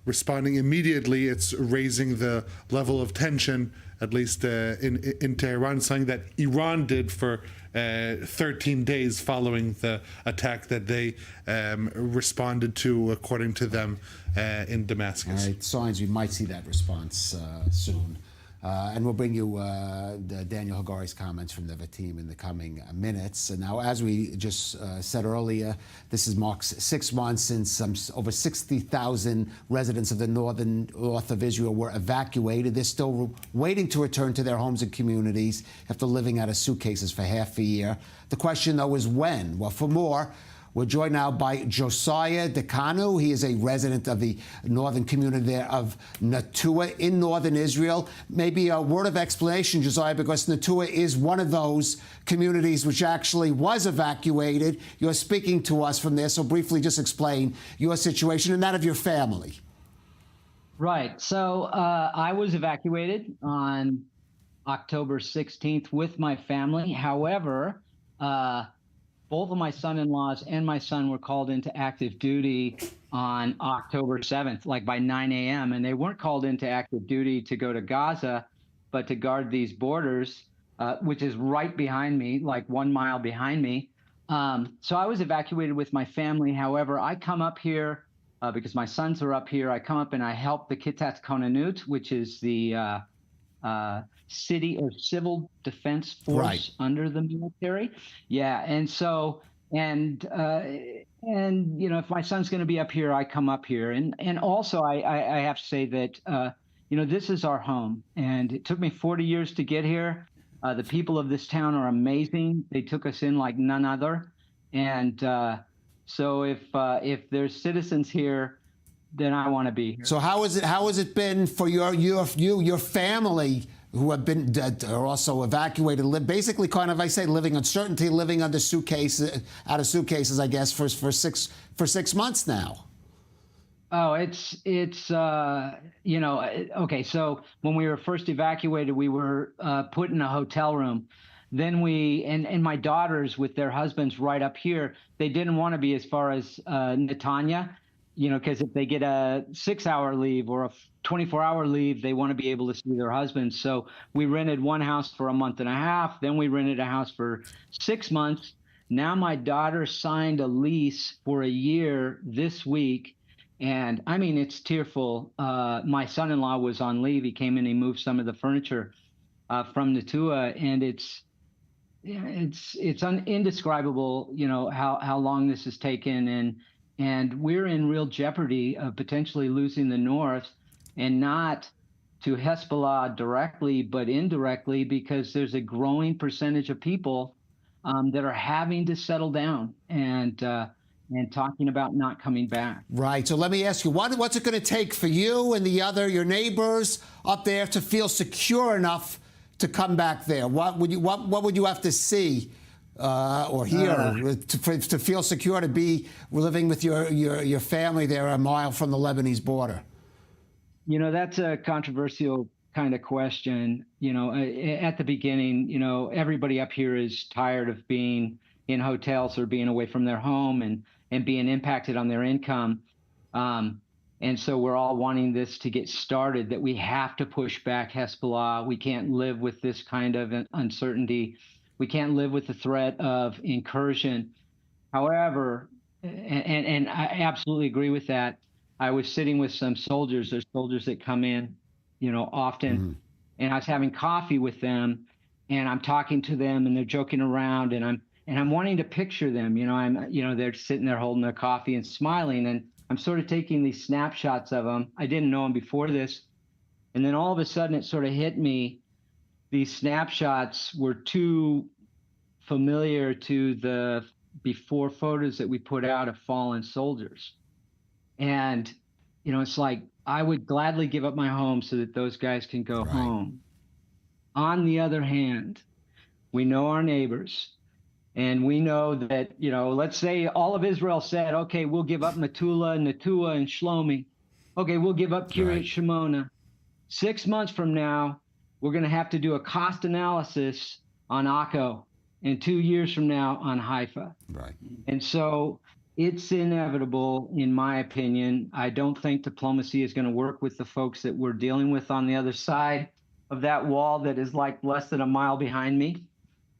responding immediately. It's raising the level of tension, at least in Tehran, something that Iran did for 13 days following the attack that they responded to, according to them, in Damascus. All right, signs we might see that response soon. And we'll bring you Daniel Hagari's comments from the team in the coming minutes. And now, as we just said earlier, this marks 6 months since over 60,000 residents of the north of Israel were evacuated. They're still waiting to return to their homes and communities after living out of suitcases for half a year. The question, though, is when? Well, for more, we're joined now by Josiah Dekanu. He is a resident of the northern community there of Natua in northern Israel. Maybe a word of explanation, Josiah, because Natua is one of those communities which actually was evacuated. You're speaking to us from there, so briefly just explain your situation and that of your family. Right. So I was evacuated on October 16th with my family. However, both of my son-in-laws and my son were called into active duty on October 7th, like by 9 a.m. And they weren't called into active duty to go to Gaza, but to guard these borders, which is right behind me, like 1 mile behind me. So I was evacuated with my family. However, I come up here because my sons are up here. I come up and I help the Kitat Konanut, which is the city or civil defense force under the military. Yeah. And so, and you know, if my son's going to be up here, I come up here. And also I have to say that, you know, this is our home, and it took me 40 years to get here. The people of this town are amazing. They took us in like none other. And so if there's citizens here, then I want to be here. So how has it been for your family who have been are also evacuated, basically kind of, I say, living uncertainty, living under suitcases, out of suitcases, I guess, for 6 months now? Oh, it's you know, okay. So when we were first evacuated, we were put in a hotel room. Then we and my daughters with their husbands right up here, they didn't want to be as far as Netanya, you know, because if they get a 6-hour leave or a 24-hour leave, they want to be able to see their husbands. So we rented one house for a month and a half. Then we rented a house for 6 months. Now my daughter signed a lease for a year this week. And I mean, it's tearful. My son-in-law was on leave. He came in, he moved some of the furniture from Natua, and it's indescribable, you know, how long this has taken. And we're in real jeopardy of potentially losing the north, and not to Hezbollah directly, but indirectly, because there's a growing percentage of people that are having to settle down and talking about not coming back. Right. So let me ask you, what's it going to take for you and your neighbors up there to feel secure enough to come back there? What would you have to see or hear to feel secure to be living with your family there a mile from the Lebanese border? You know, that's a controversial kind of question. You know, at the beginning, you know, everybody up here is tired of being in hotels or being away from their home and being impacted on their income. And so we're all wanting this to get started, that we have to push back Hezbollah. We can't live with this kind of uncertainty. We can't live with the threat of incursion. However, and I absolutely agree with that. I was sitting with some soldiers. There's soldiers that come in, you know, often, and I was having coffee with them, and I'm talking to them, and they're joking around, and I'm wanting to picture them. You know, they're sitting there holding their coffee and smiling, and I'm sort of taking these snapshots of them. I didn't know them before this, and then all of a sudden it sort of hit me. These snapshots were too familiar to the before photos that we put out of fallen soldiers. And, you know, it's like, I would gladly give up my home so that those guys can go home. On the other hand, we know our neighbors, and we know that, you know, let's say all of Israel said, okay, we'll give up Metula, Natua, and Shlomi. Okay, we'll give up Kiryat Shimona. 6 months from now, we're going to have to do a cost analysis on Akko, and 2 years from now on Haifa. Right. And so it's inevitable, in my opinion. I don't think diplomacy is going to work with the folks that we're dealing with on the other side of that wall that is like less than a mile behind me.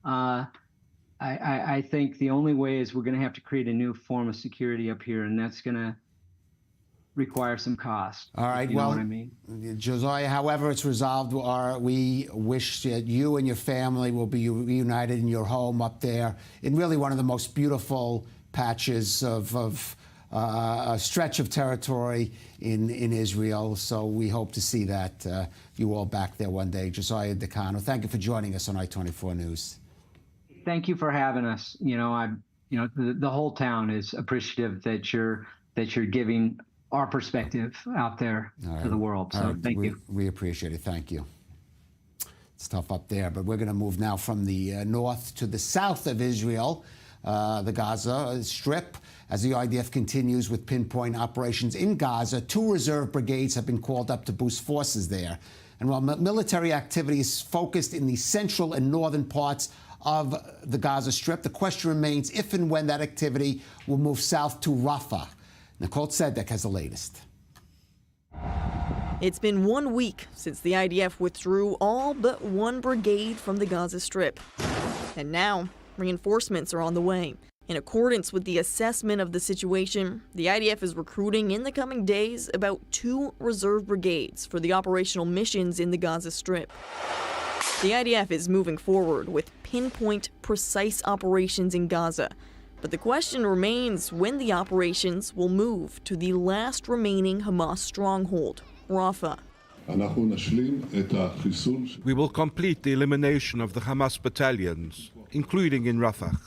I think the only way is we're going to have to create a new form of security up here, and that's going to require some cost. All right, you well, know what I mean? Josiah, however it's resolved, we wish that you and your family will be reunited in your home up there in really one of the most beautiful patches of a stretch of territory in Israel. So we hope to see that you all back there one day. Josiah Decano, thank you for joining us on I-24 News. Thank you for having us. You know, the whole town is appreciative that you're giving our perspective out there to the world. So thank you. We appreciate it. Thank you. It's tough up there, but we're going to move now from the north to the south of Israel, the Gaza Strip. As the IDF continues with pinpoint operations in Gaza, 2 reserve brigades have been called up to boost forces there. And while military activity is focused in the central and northern parts of the Gaza Strip, the question remains if and when that activity will move south to Rafah. Nicole Tzedek has the latest. It's been 1 week since the IDF withdrew all but 1 brigade from the Gaza Strip. And now, reinforcements are on the way. In accordance with the assessment of the situation, the IDF is recruiting in the coming days about 2 reserve brigades for the operational missions in the Gaza Strip. The IDF is moving forward with pinpoint, precise operations in Gaza. But the question remains when the operations will move to the last remaining Hamas stronghold, Rafah. We will complete the elimination of the Hamas battalions, including in Rafah.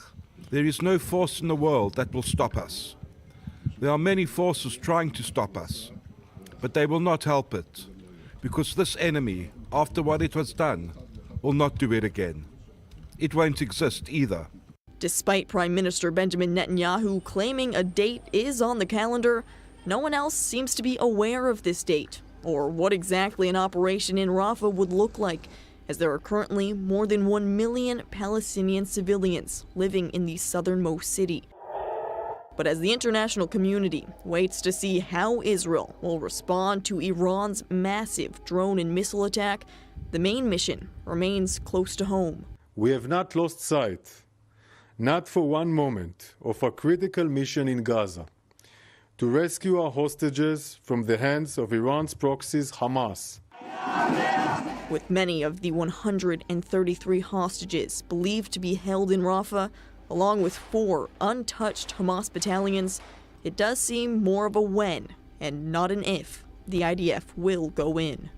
There is no force in the world that will stop us. There are many forces trying to stop us, but they will not help it, because this enemy, after what it has done, will not do it again. It won't exist either. Despite Prime Minister Benjamin Netanyahu claiming a date is on the calendar, no one else seems to be aware of this date, or what exactly an operation in Rafah would look like, as there are currently more than 1 million Palestinian civilians living in the southernmost city. But as the international community waits to see how Israel will respond to Iran's massive drone and missile attack, the main mission remains close to home. We have not lost sight, not for one moment, of a critical mission in Gaza, to rescue our hostages from the hands of Iran's proxies, Hamas. With many of the 133 hostages believed to be held in Rafah, along with 4 untouched Hamas battalions, it does seem more of a when and not an if the IDF will go in.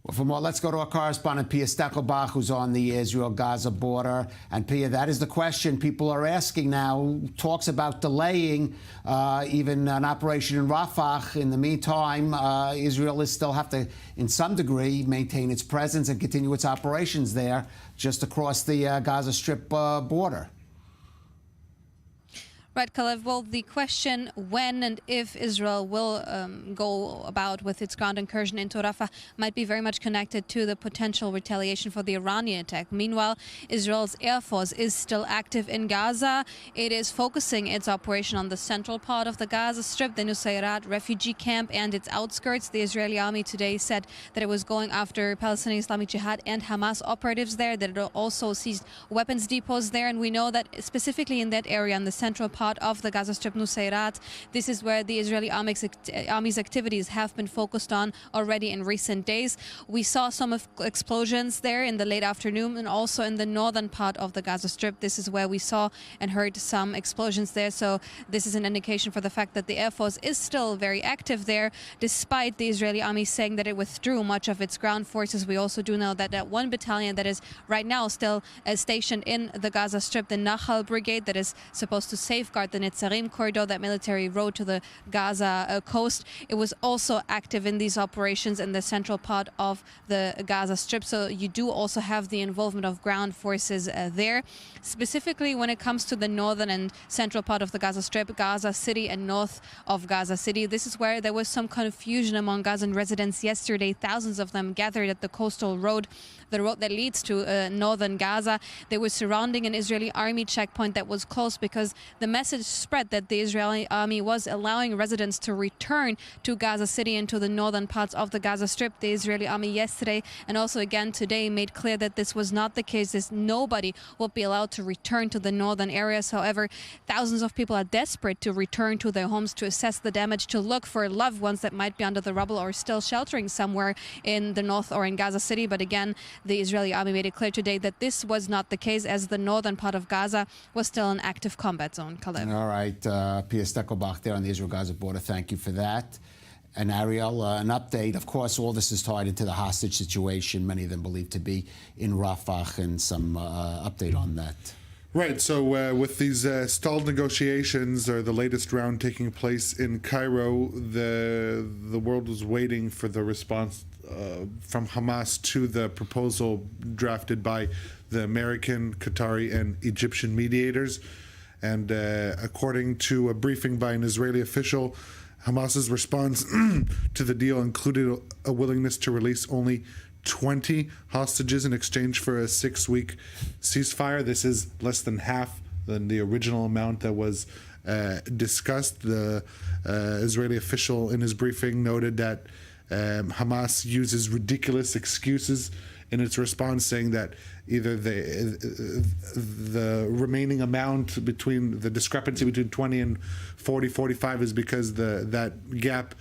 Well, for more, let's go to our correspondent, Pia Steckelbach, who's on the Israel-Gaza border. And Pia, that is the question people are asking now. Talks about delaying even an operation in Rafah. In the meantime, Israel is still have to, in some degree, maintain its presence and continue its operations there just across the Gaza Strip border. Right, Kalev. Well, the question when and if Israel will go about with its ground incursion into Rafah might be very much connected to the potential retaliation for the Iranian attack. Meanwhile, Israel's Air Force is still active in Gaza. It is focusing its operation on the central part of the Gaza Strip, the Nusayrat refugee camp and its outskirts. The Israeli army today said that it was going after Palestinian Islamic Jihad and Hamas operatives there, that it also seized weapons depots there. And we know that specifically in that area, in the central part part of the Gaza Strip, Nusayrat. This is where the Israeli army's activities have been focused on already in recent days. We saw some explosions there in the late afternoon and also in the northern part of the Gaza Strip. This is where we saw and heard some explosions there. So this is an indication for the fact that the Air Force is still very active there, despite the Israeli army saying that it withdrew much of its ground forces. We also do know that that one battalion that is right now still stationed in the Gaza Strip, the Nahal Brigade, that is supposed to safeguard the Netzarim corridor, that military road to the Gaza coast, it was also active in these operations in the central part of the Gaza Strip. So you do also have the involvement of ground forces there. Specifically when it comes to the northern and central part of the Gaza Strip, Gaza City and north of Gaza City, this is where there was some confusion among Gazan residents yesterday. Thousands of them gathered at the coastal road, the road that leads to northern Gaza. They were surrounding an Israeli army checkpoint that was closed because the message spread that the Israeli army was allowing residents to return to Gaza City and to the northern parts of the Gaza Strip. The Israeli army yesterday and also again today made clear that this was not the case. Nobody will be allowed to return to the northern areas. However, thousands of people are desperate to return to their homes to assess the damage, to look for loved ones that might be under the rubble or still sheltering somewhere in the north or in Gaza City. But again, the Israeli army made it clear today that this was not the case, as the northern part of Gaza was still an active combat zone. Caleb. All right, Pia Steckelbach there on the Israel-Gaza border. Thank you for that. And Ariel, an update. Of course, all this is tied into the hostage situation, many of them believed to be in Rafah, and some update on that. Right, so with these stalled negotiations, or the latest round taking place in Cairo, the world was waiting for the response from Hamas to the proposal drafted by the American, Qatari, and Egyptian mediators. And according to a briefing by an Israeli official, Hamas's response to the deal included a willingness to release only 20 hostages in exchange for a 6-week ceasefire. This is less than half than the original amount that was discussed. The Israeli official in his briefing noted that Hamas uses ridiculous excuses in its response, saying that either the remaining amount between the discrepancy between 20 and 40, 45 is because that gap,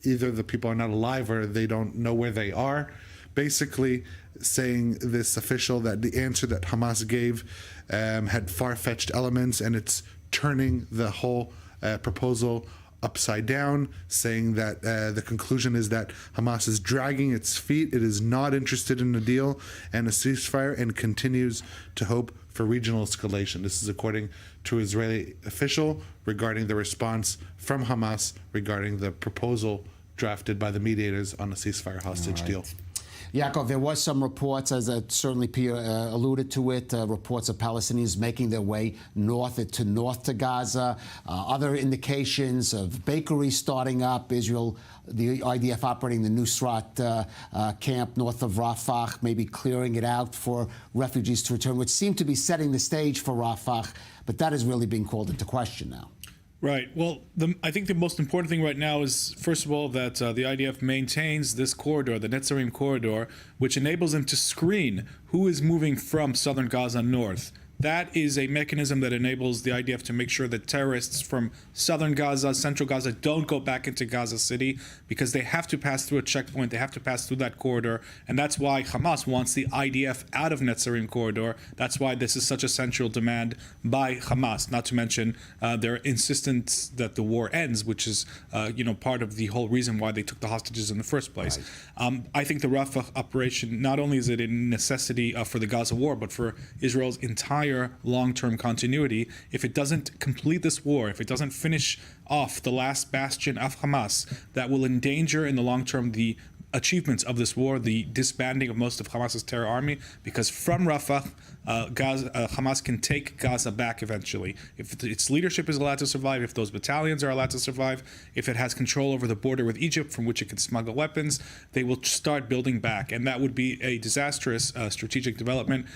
either the people are not alive or they don't know where they are. Basically saying, this official, that the answer that Hamas gave had far-fetched elements, and it's turning the whole proposal upside down, saying that the conclusion is that Hamas is dragging its feet, it is not interested in a deal and a ceasefire, and continues to hope for regional escalation. This is according to an Israeli official regarding the response from Hamas regarding the proposal drafted by the mediators on a ceasefire hostage deal. Yaakov, there was some reports, as certainly Pia alluded to it, reports of Palestinians making their way north to Gaza, other indications of bakeries starting up, Israel, the IDF operating the Nusrat camp north of Rafah, maybe clearing it out for refugees to return, which seemed to be setting the stage for Rafah, but that is really being called into question now. Right. Well, I think the most important thing right now is, first of all, that the IDF maintains this corridor, the Netzarim corridor, which enables them to screen who is moving from southern Gaza north. That is a mechanism that enables the IDF to make sure that terrorists from southern Gaza, central Gaza, don't go back into Gaza City, because they have to pass through a checkpoint, they have to pass through that corridor, and that's why Hamas wants the IDF out of Netzarim corridor. That's why this is such a central demand by Hamas, not to mention their insistence that the war ends, which is part of the whole reason why they took the hostages in the first place. Right. I think the Rafah operation, not only is it a necessity for the Gaza war, but for Israel's entire long-term continuity. If it doesn't complete this war, if it doesn't finish off the last bastion of Hamas, that will endanger in the long term the achievements of this war, the disbanding of most of Hamas's terror army, because from Rafah, Hamas can take Gaza back eventually. If its leadership is allowed to survive, if those battalions are allowed to survive, if it has control over the border with Egypt from which it can smuggle weapons, they will start building back. And that would be a disastrous strategic development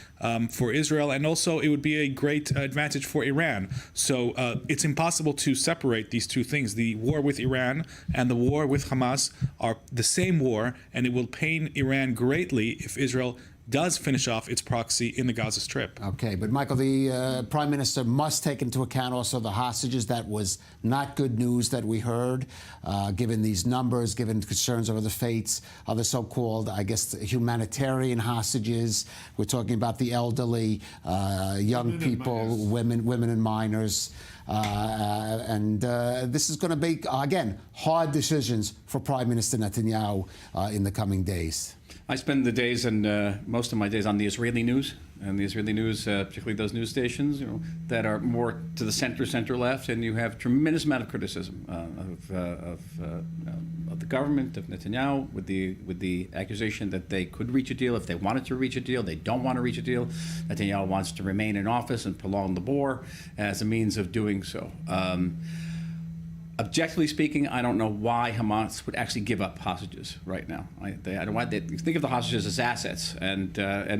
for Israel. And also it would be a great advantage for Iran. So it's impossible to separate these two things. The war with Iran and the war with Hamas are the same war, and it will pain Iran greatly if Israel does finish off its proxy in the Gaza Strip. Okay, but Michael, the Prime Minister must take into account also the hostages. That was not good news that we heard, given these numbers, given concerns over the fates of the so-called, I guess, humanitarian hostages. We're talking about the elderly, young people, women and minors. And this is going to be, again, hard decisions for Prime Minister Netanyahu in the coming days. I spend the days and most of my days on the Israeli news, and the Israeli news, particularly those news stations, that are more to the center left, and you have tremendous amount of criticism of the government, of Netanyahu, with the accusation that they could reach a deal if they wanted to reach a deal. They don't want to reach a deal. Netanyahu wants to remain in office and prolong the war as a means of doing so. Objectively speaking, I don't know why Hamas would actually give up hostages right now. I don't know why they think of the hostages as assets, and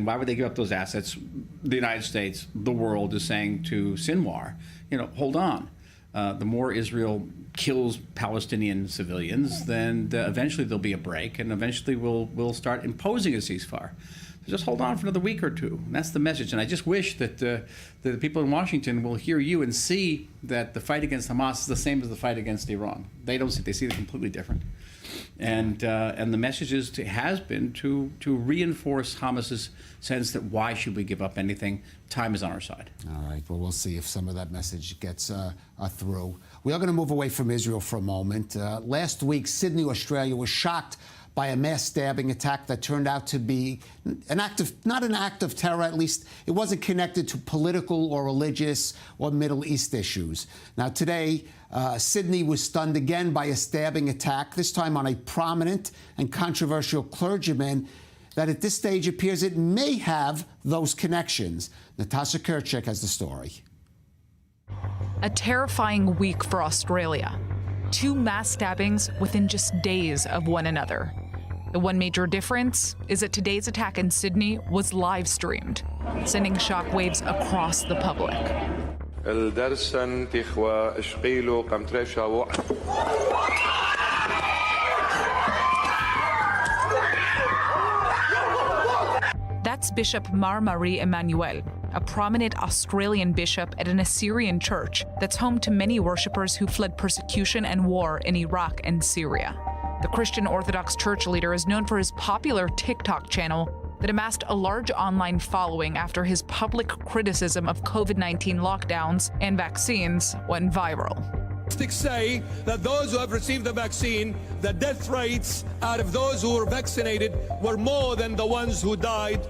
why would they give up those assets? The United States, the world, is saying to Sinwar, hold on. The more Israel kills Palestinian civilians, then eventually there'll be a break, and eventually we'll start imposing a ceasefire. So just hold on for another week or two. And that's the message. And I just wish that the people in Washington will hear you and see that the fight against Hamas is the same as the fight against Iran. They don't see; they see it completely different. And the message has been to reinforce Hamas's sense that why should we give up anything? Time is on our side. All right. Well, we'll see if some of that message gets through. We are going to move away from Israel for a moment. Last week, Sydney, Australia, was shocked by a mass stabbing attack that turned out to be not an act of terror. At least it wasn't connected to political or religious or Middle East issues. Now, today, Sydney was stunned again by a stabbing attack, this time on a prominent and controversial clergyman that at this stage appears it may have those connections. Natasha Kirchek has the story. A terrifying week for Australia. 2 mass stabbings within just days of one another. The one major difference is that today's attack in Sydney was live streamed, sending shockwaves across the public. That's Bishop Mar-Marie Emmanuel, a prominent Australian bishop at an Assyrian church that's home to many worshippers who fled persecution and war in Iraq and Syria. The Christian Orthodox church leader is known for his popular TikTok channel that amassed a large online following after his public criticism of COVID-19 lockdowns and vaccines went viral. Statistics say that those who have received the vaccine, the death rates out of those who were vaccinated were more than the ones who died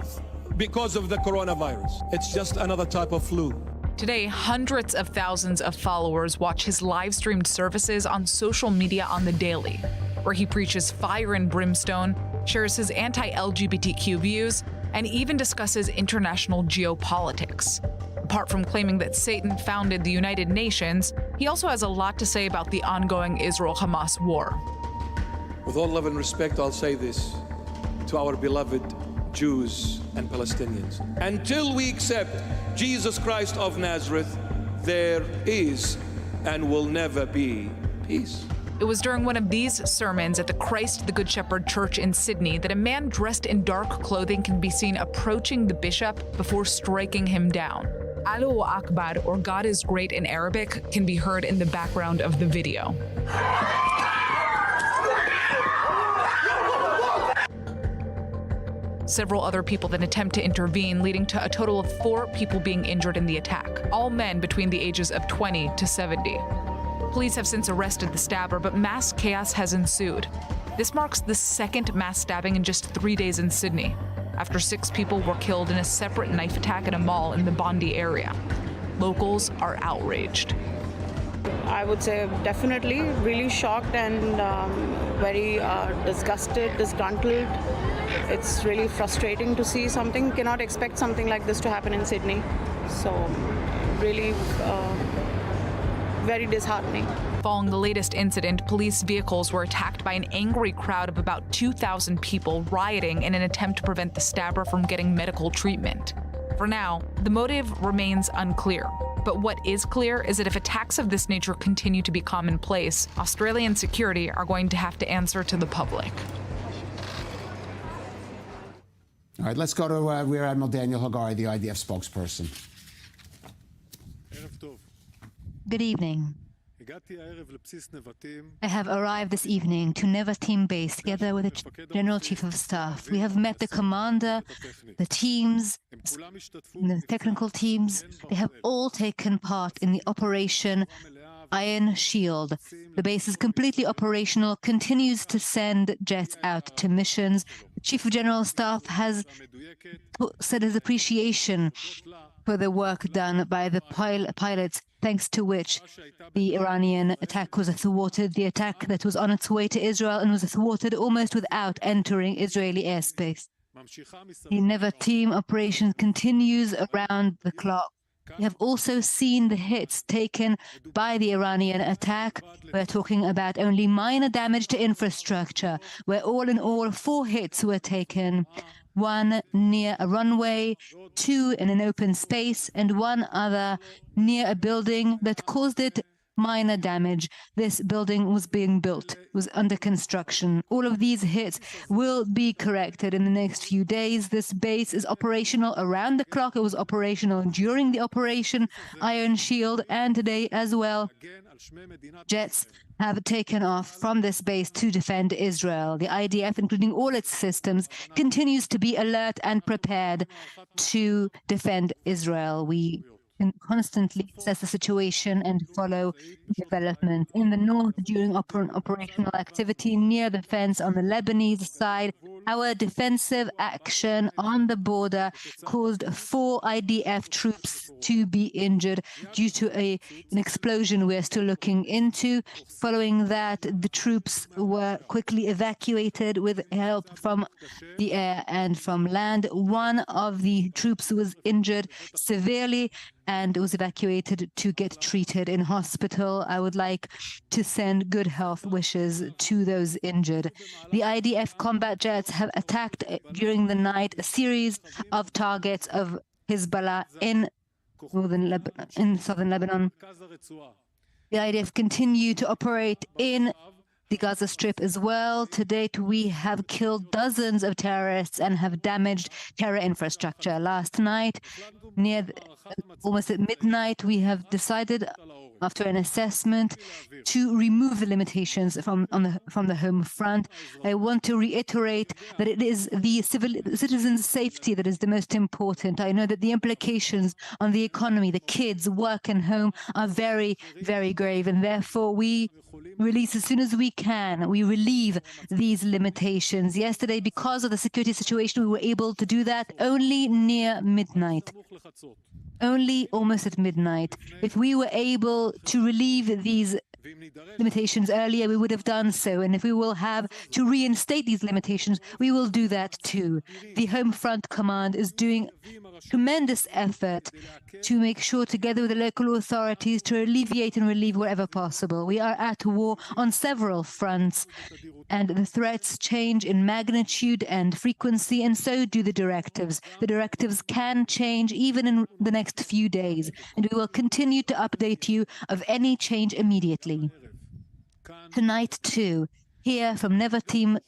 because of the coronavirus. It's just another type of flu. Today, hundreds of thousands of followers watch his live-streamed services on social media on the daily, where he preaches fire and brimstone, shares his anti-LGBTQ views, and even discusses international geopolitics. Apart from claiming that Satan founded the United Nations, he also has a lot to say about the ongoing Israel-Hamas war. With all love and respect, I'll say this to our beloved Jews and Palestinians. Until we accept Jesus Christ of Nazareth, there is and will never be peace. It was during one of these sermons at the Christ the Good Shepherd Church in Sydney that a man dressed in dark clothing can be seen approaching the bishop before striking him down. Allahu Akbar, or God is great in Arabic, can be heard in the background of the video. Several other people then attempt to intervene, leading to a total of 4 people being injured in the attack, all men between the ages of 20 to 70. Police have since arrested the stabber, but mass chaos has ensued. This marks the second mass stabbing in just 3 days in Sydney, after 6 people were killed in a separate knife attack at a mall in the Bondi area. Locals are outraged. I would say definitely really shocked and very disgusted, disgruntled. It's really frustrating to see something. Cannot expect something like this to happen in Sydney. So really very disheartening. Following the latest incident, police vehicles were attacked by an angry crowd of about 2,000 people rioting in an attempt to prevent the stabber from getting medical treatment. For now, the motive remains unclear. But what is clear is that if attacks of this nature continue to be commonplace, Australian security are going to have to answer to the public. All right, let's go to Rear Admiral Daniel Hagari, the IDF spokesperson. Good evening. I have arrived this evening to Nevatim base together with the General Chief of Staff. We have met the commander, the teams, the technical teams. They have all taken part in the Operation Iron Shield. The base is completely operational, continues to send jets out to missions. The Chief of General Staff has said his appreciation for the work done by the pilots, thanks to which the Iranian attack was thwarted, the attack that was on its way to Israel and was thwarted almost without entering Israeli airspace. The Nevatim operation continues around the clock. We have also seen the hits taken by the Iranian attack. We're talking about only minor damage to infrastructure, where all in all 4 hits were taken. 1 near a runway, 2 in an open space, and 1 other near a building that caused it minor damage. This building was being built, was under construction. All of these hits will be corrected in the next few days. This base is operational around the clock. It was operational during the Operation Iron Shield, and today as well. Jets have taken off from this base to defend Israel. The IDF, including all its systems, continues to be alert and prepared to defend Israel. We can constantly assess the situation and follow development. In the north, during operational activity near the fence on the Lebanese side, our defensive action on the border caused 4 IDF troops to be injured due to an explosion we're still looking into. Following that, the troops were quickly evacuated with help from the air and from land. 1 of the troops was injured severely and was evacuated to get treated in hospital. I would like to send good health wishes to those injured. The IDF combat jets have attacked during the night a series of targets of Hezbollah in southern Lebanon. The IDF continue to operate in the Gaza Strip as well. To date, we have killed dozens of terrorists and have damaged terror infrastructure. Last night, almost at midnight, we have decided, after an assessment, to remove the limitations from the home front. I want to reiterate that it is the citizens' safety that is the most important. I know that the implications on the economy, the kids, work and home are very, very grave, and therefore we release as soon as we can. We relieve these limitations. Yesterday, because of the security situation, we were able to do that only near midnight. Only almost at midnight. If we were able to relieve these limitations earlier, we would have done so. And if we will have to reinstate these limitations, we will do that too. The Home Front Command is doing tremendous effort to make sure, together with the local authorities, to alleviate and relieve wherever possible. We are at war on several fronts, and the threats change in magnitude and frequency, and so do the directives. The directives can change even in the next few days, and we will continue to update you of any change immediately. Tonight, too, here from Nevatim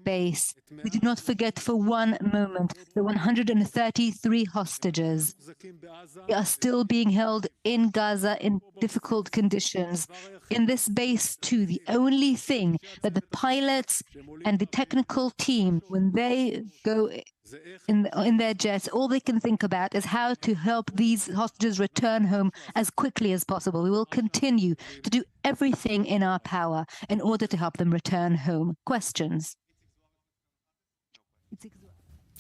base, we do not forget for one moment the 133 hostages. They are still being held in Gaza in difficult conditions. In this base, too, the only thing that the pilots and the technical team, when they go in their jets, all they can think about is how to help these hostages return home as quickly as possible. We will continue to do everything in our power in order to help them return home. Questions?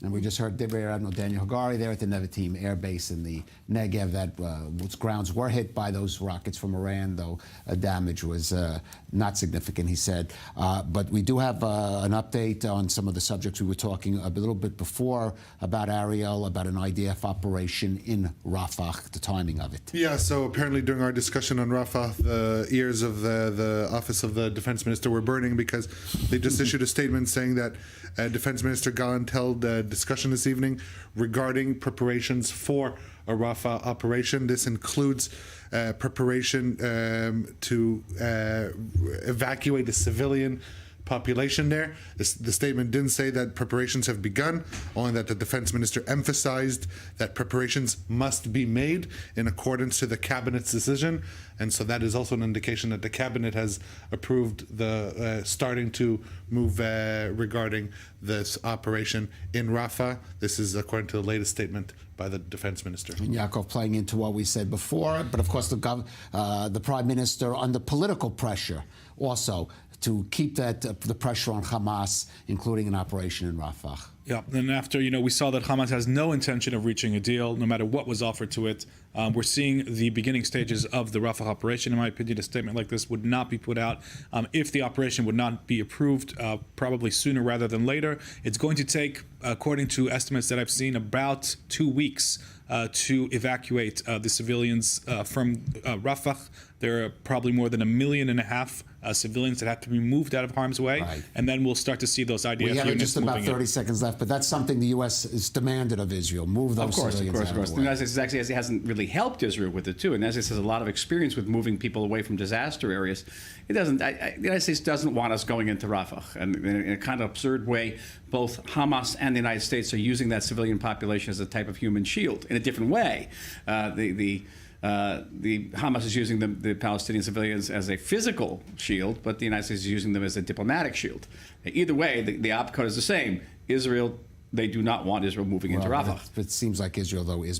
And we just heard Rear Admiral Daniel Hagari there at the Nevatim Air Base in the Negev. That its grounds were hit by those rockets from Iran, though damage was not significant, he said. But we do have an update on some of the subjects we were talking a little bit before about Ariel, about an IDF operation in Rafah, the timing of it. Yeah, so apparently during our discussion on Rafah, the ears of the Office of the Defense Minister were burning because they just issued a statement saying that Defense Minister Gallant held a discussion this evening regarding preparations for a Rafah operation. This includes preparation to evacuate the civilian population there. The statement didn't say that preparations have begun, only that the defense minister emphasized that preparations must be made in accordance to the cabinet's decision. And so that is also an indication that the cabinet has approved the starting to move regarding this operation in Rafah. This is according to the latest statement by the defense minister. And Yaakov, playing into what we said before, but of course the prime minister under political pressure also to keep the pressure on Hamas, including an operation in Rafah. Yeah, and after, we saw that Hamas has no intention of reaching a deal, no matter what was offered to it. We're seeing the beginning stages of the Rafah operation. In my opinion, a statement like this would not be put out if the operation would not be approved, probably sooner rather than later. It's going to take, according to estimates that I've seen, about 2 weeks to evacuate the civilians from Rafah. There are probably more than 1.5 million civilians that have to be moved out of harm's way, right. And then we'll start to see those IDF units moving in. We have just about 30 seconds left, but that's something the U.S. has demanded of Israel, move those civilians out of the way. The United States actually hasn't really helped Israel with it, too. And the United States has a lot of experience with moving people away from disaster areas. It doesn't. The United States doesn't want us going into Rafah. And in a kind of absurd way, both Hamas and the United States are using that civilian population as a type of human shield in a different way. The Hamas is using the Palestinian civilians as a physical shield, but the United States is using them as a diplomatic shield. Either way, the outcome is the same. Israel, they do not want Israel moving into Rafah. It seems like Israel, though, is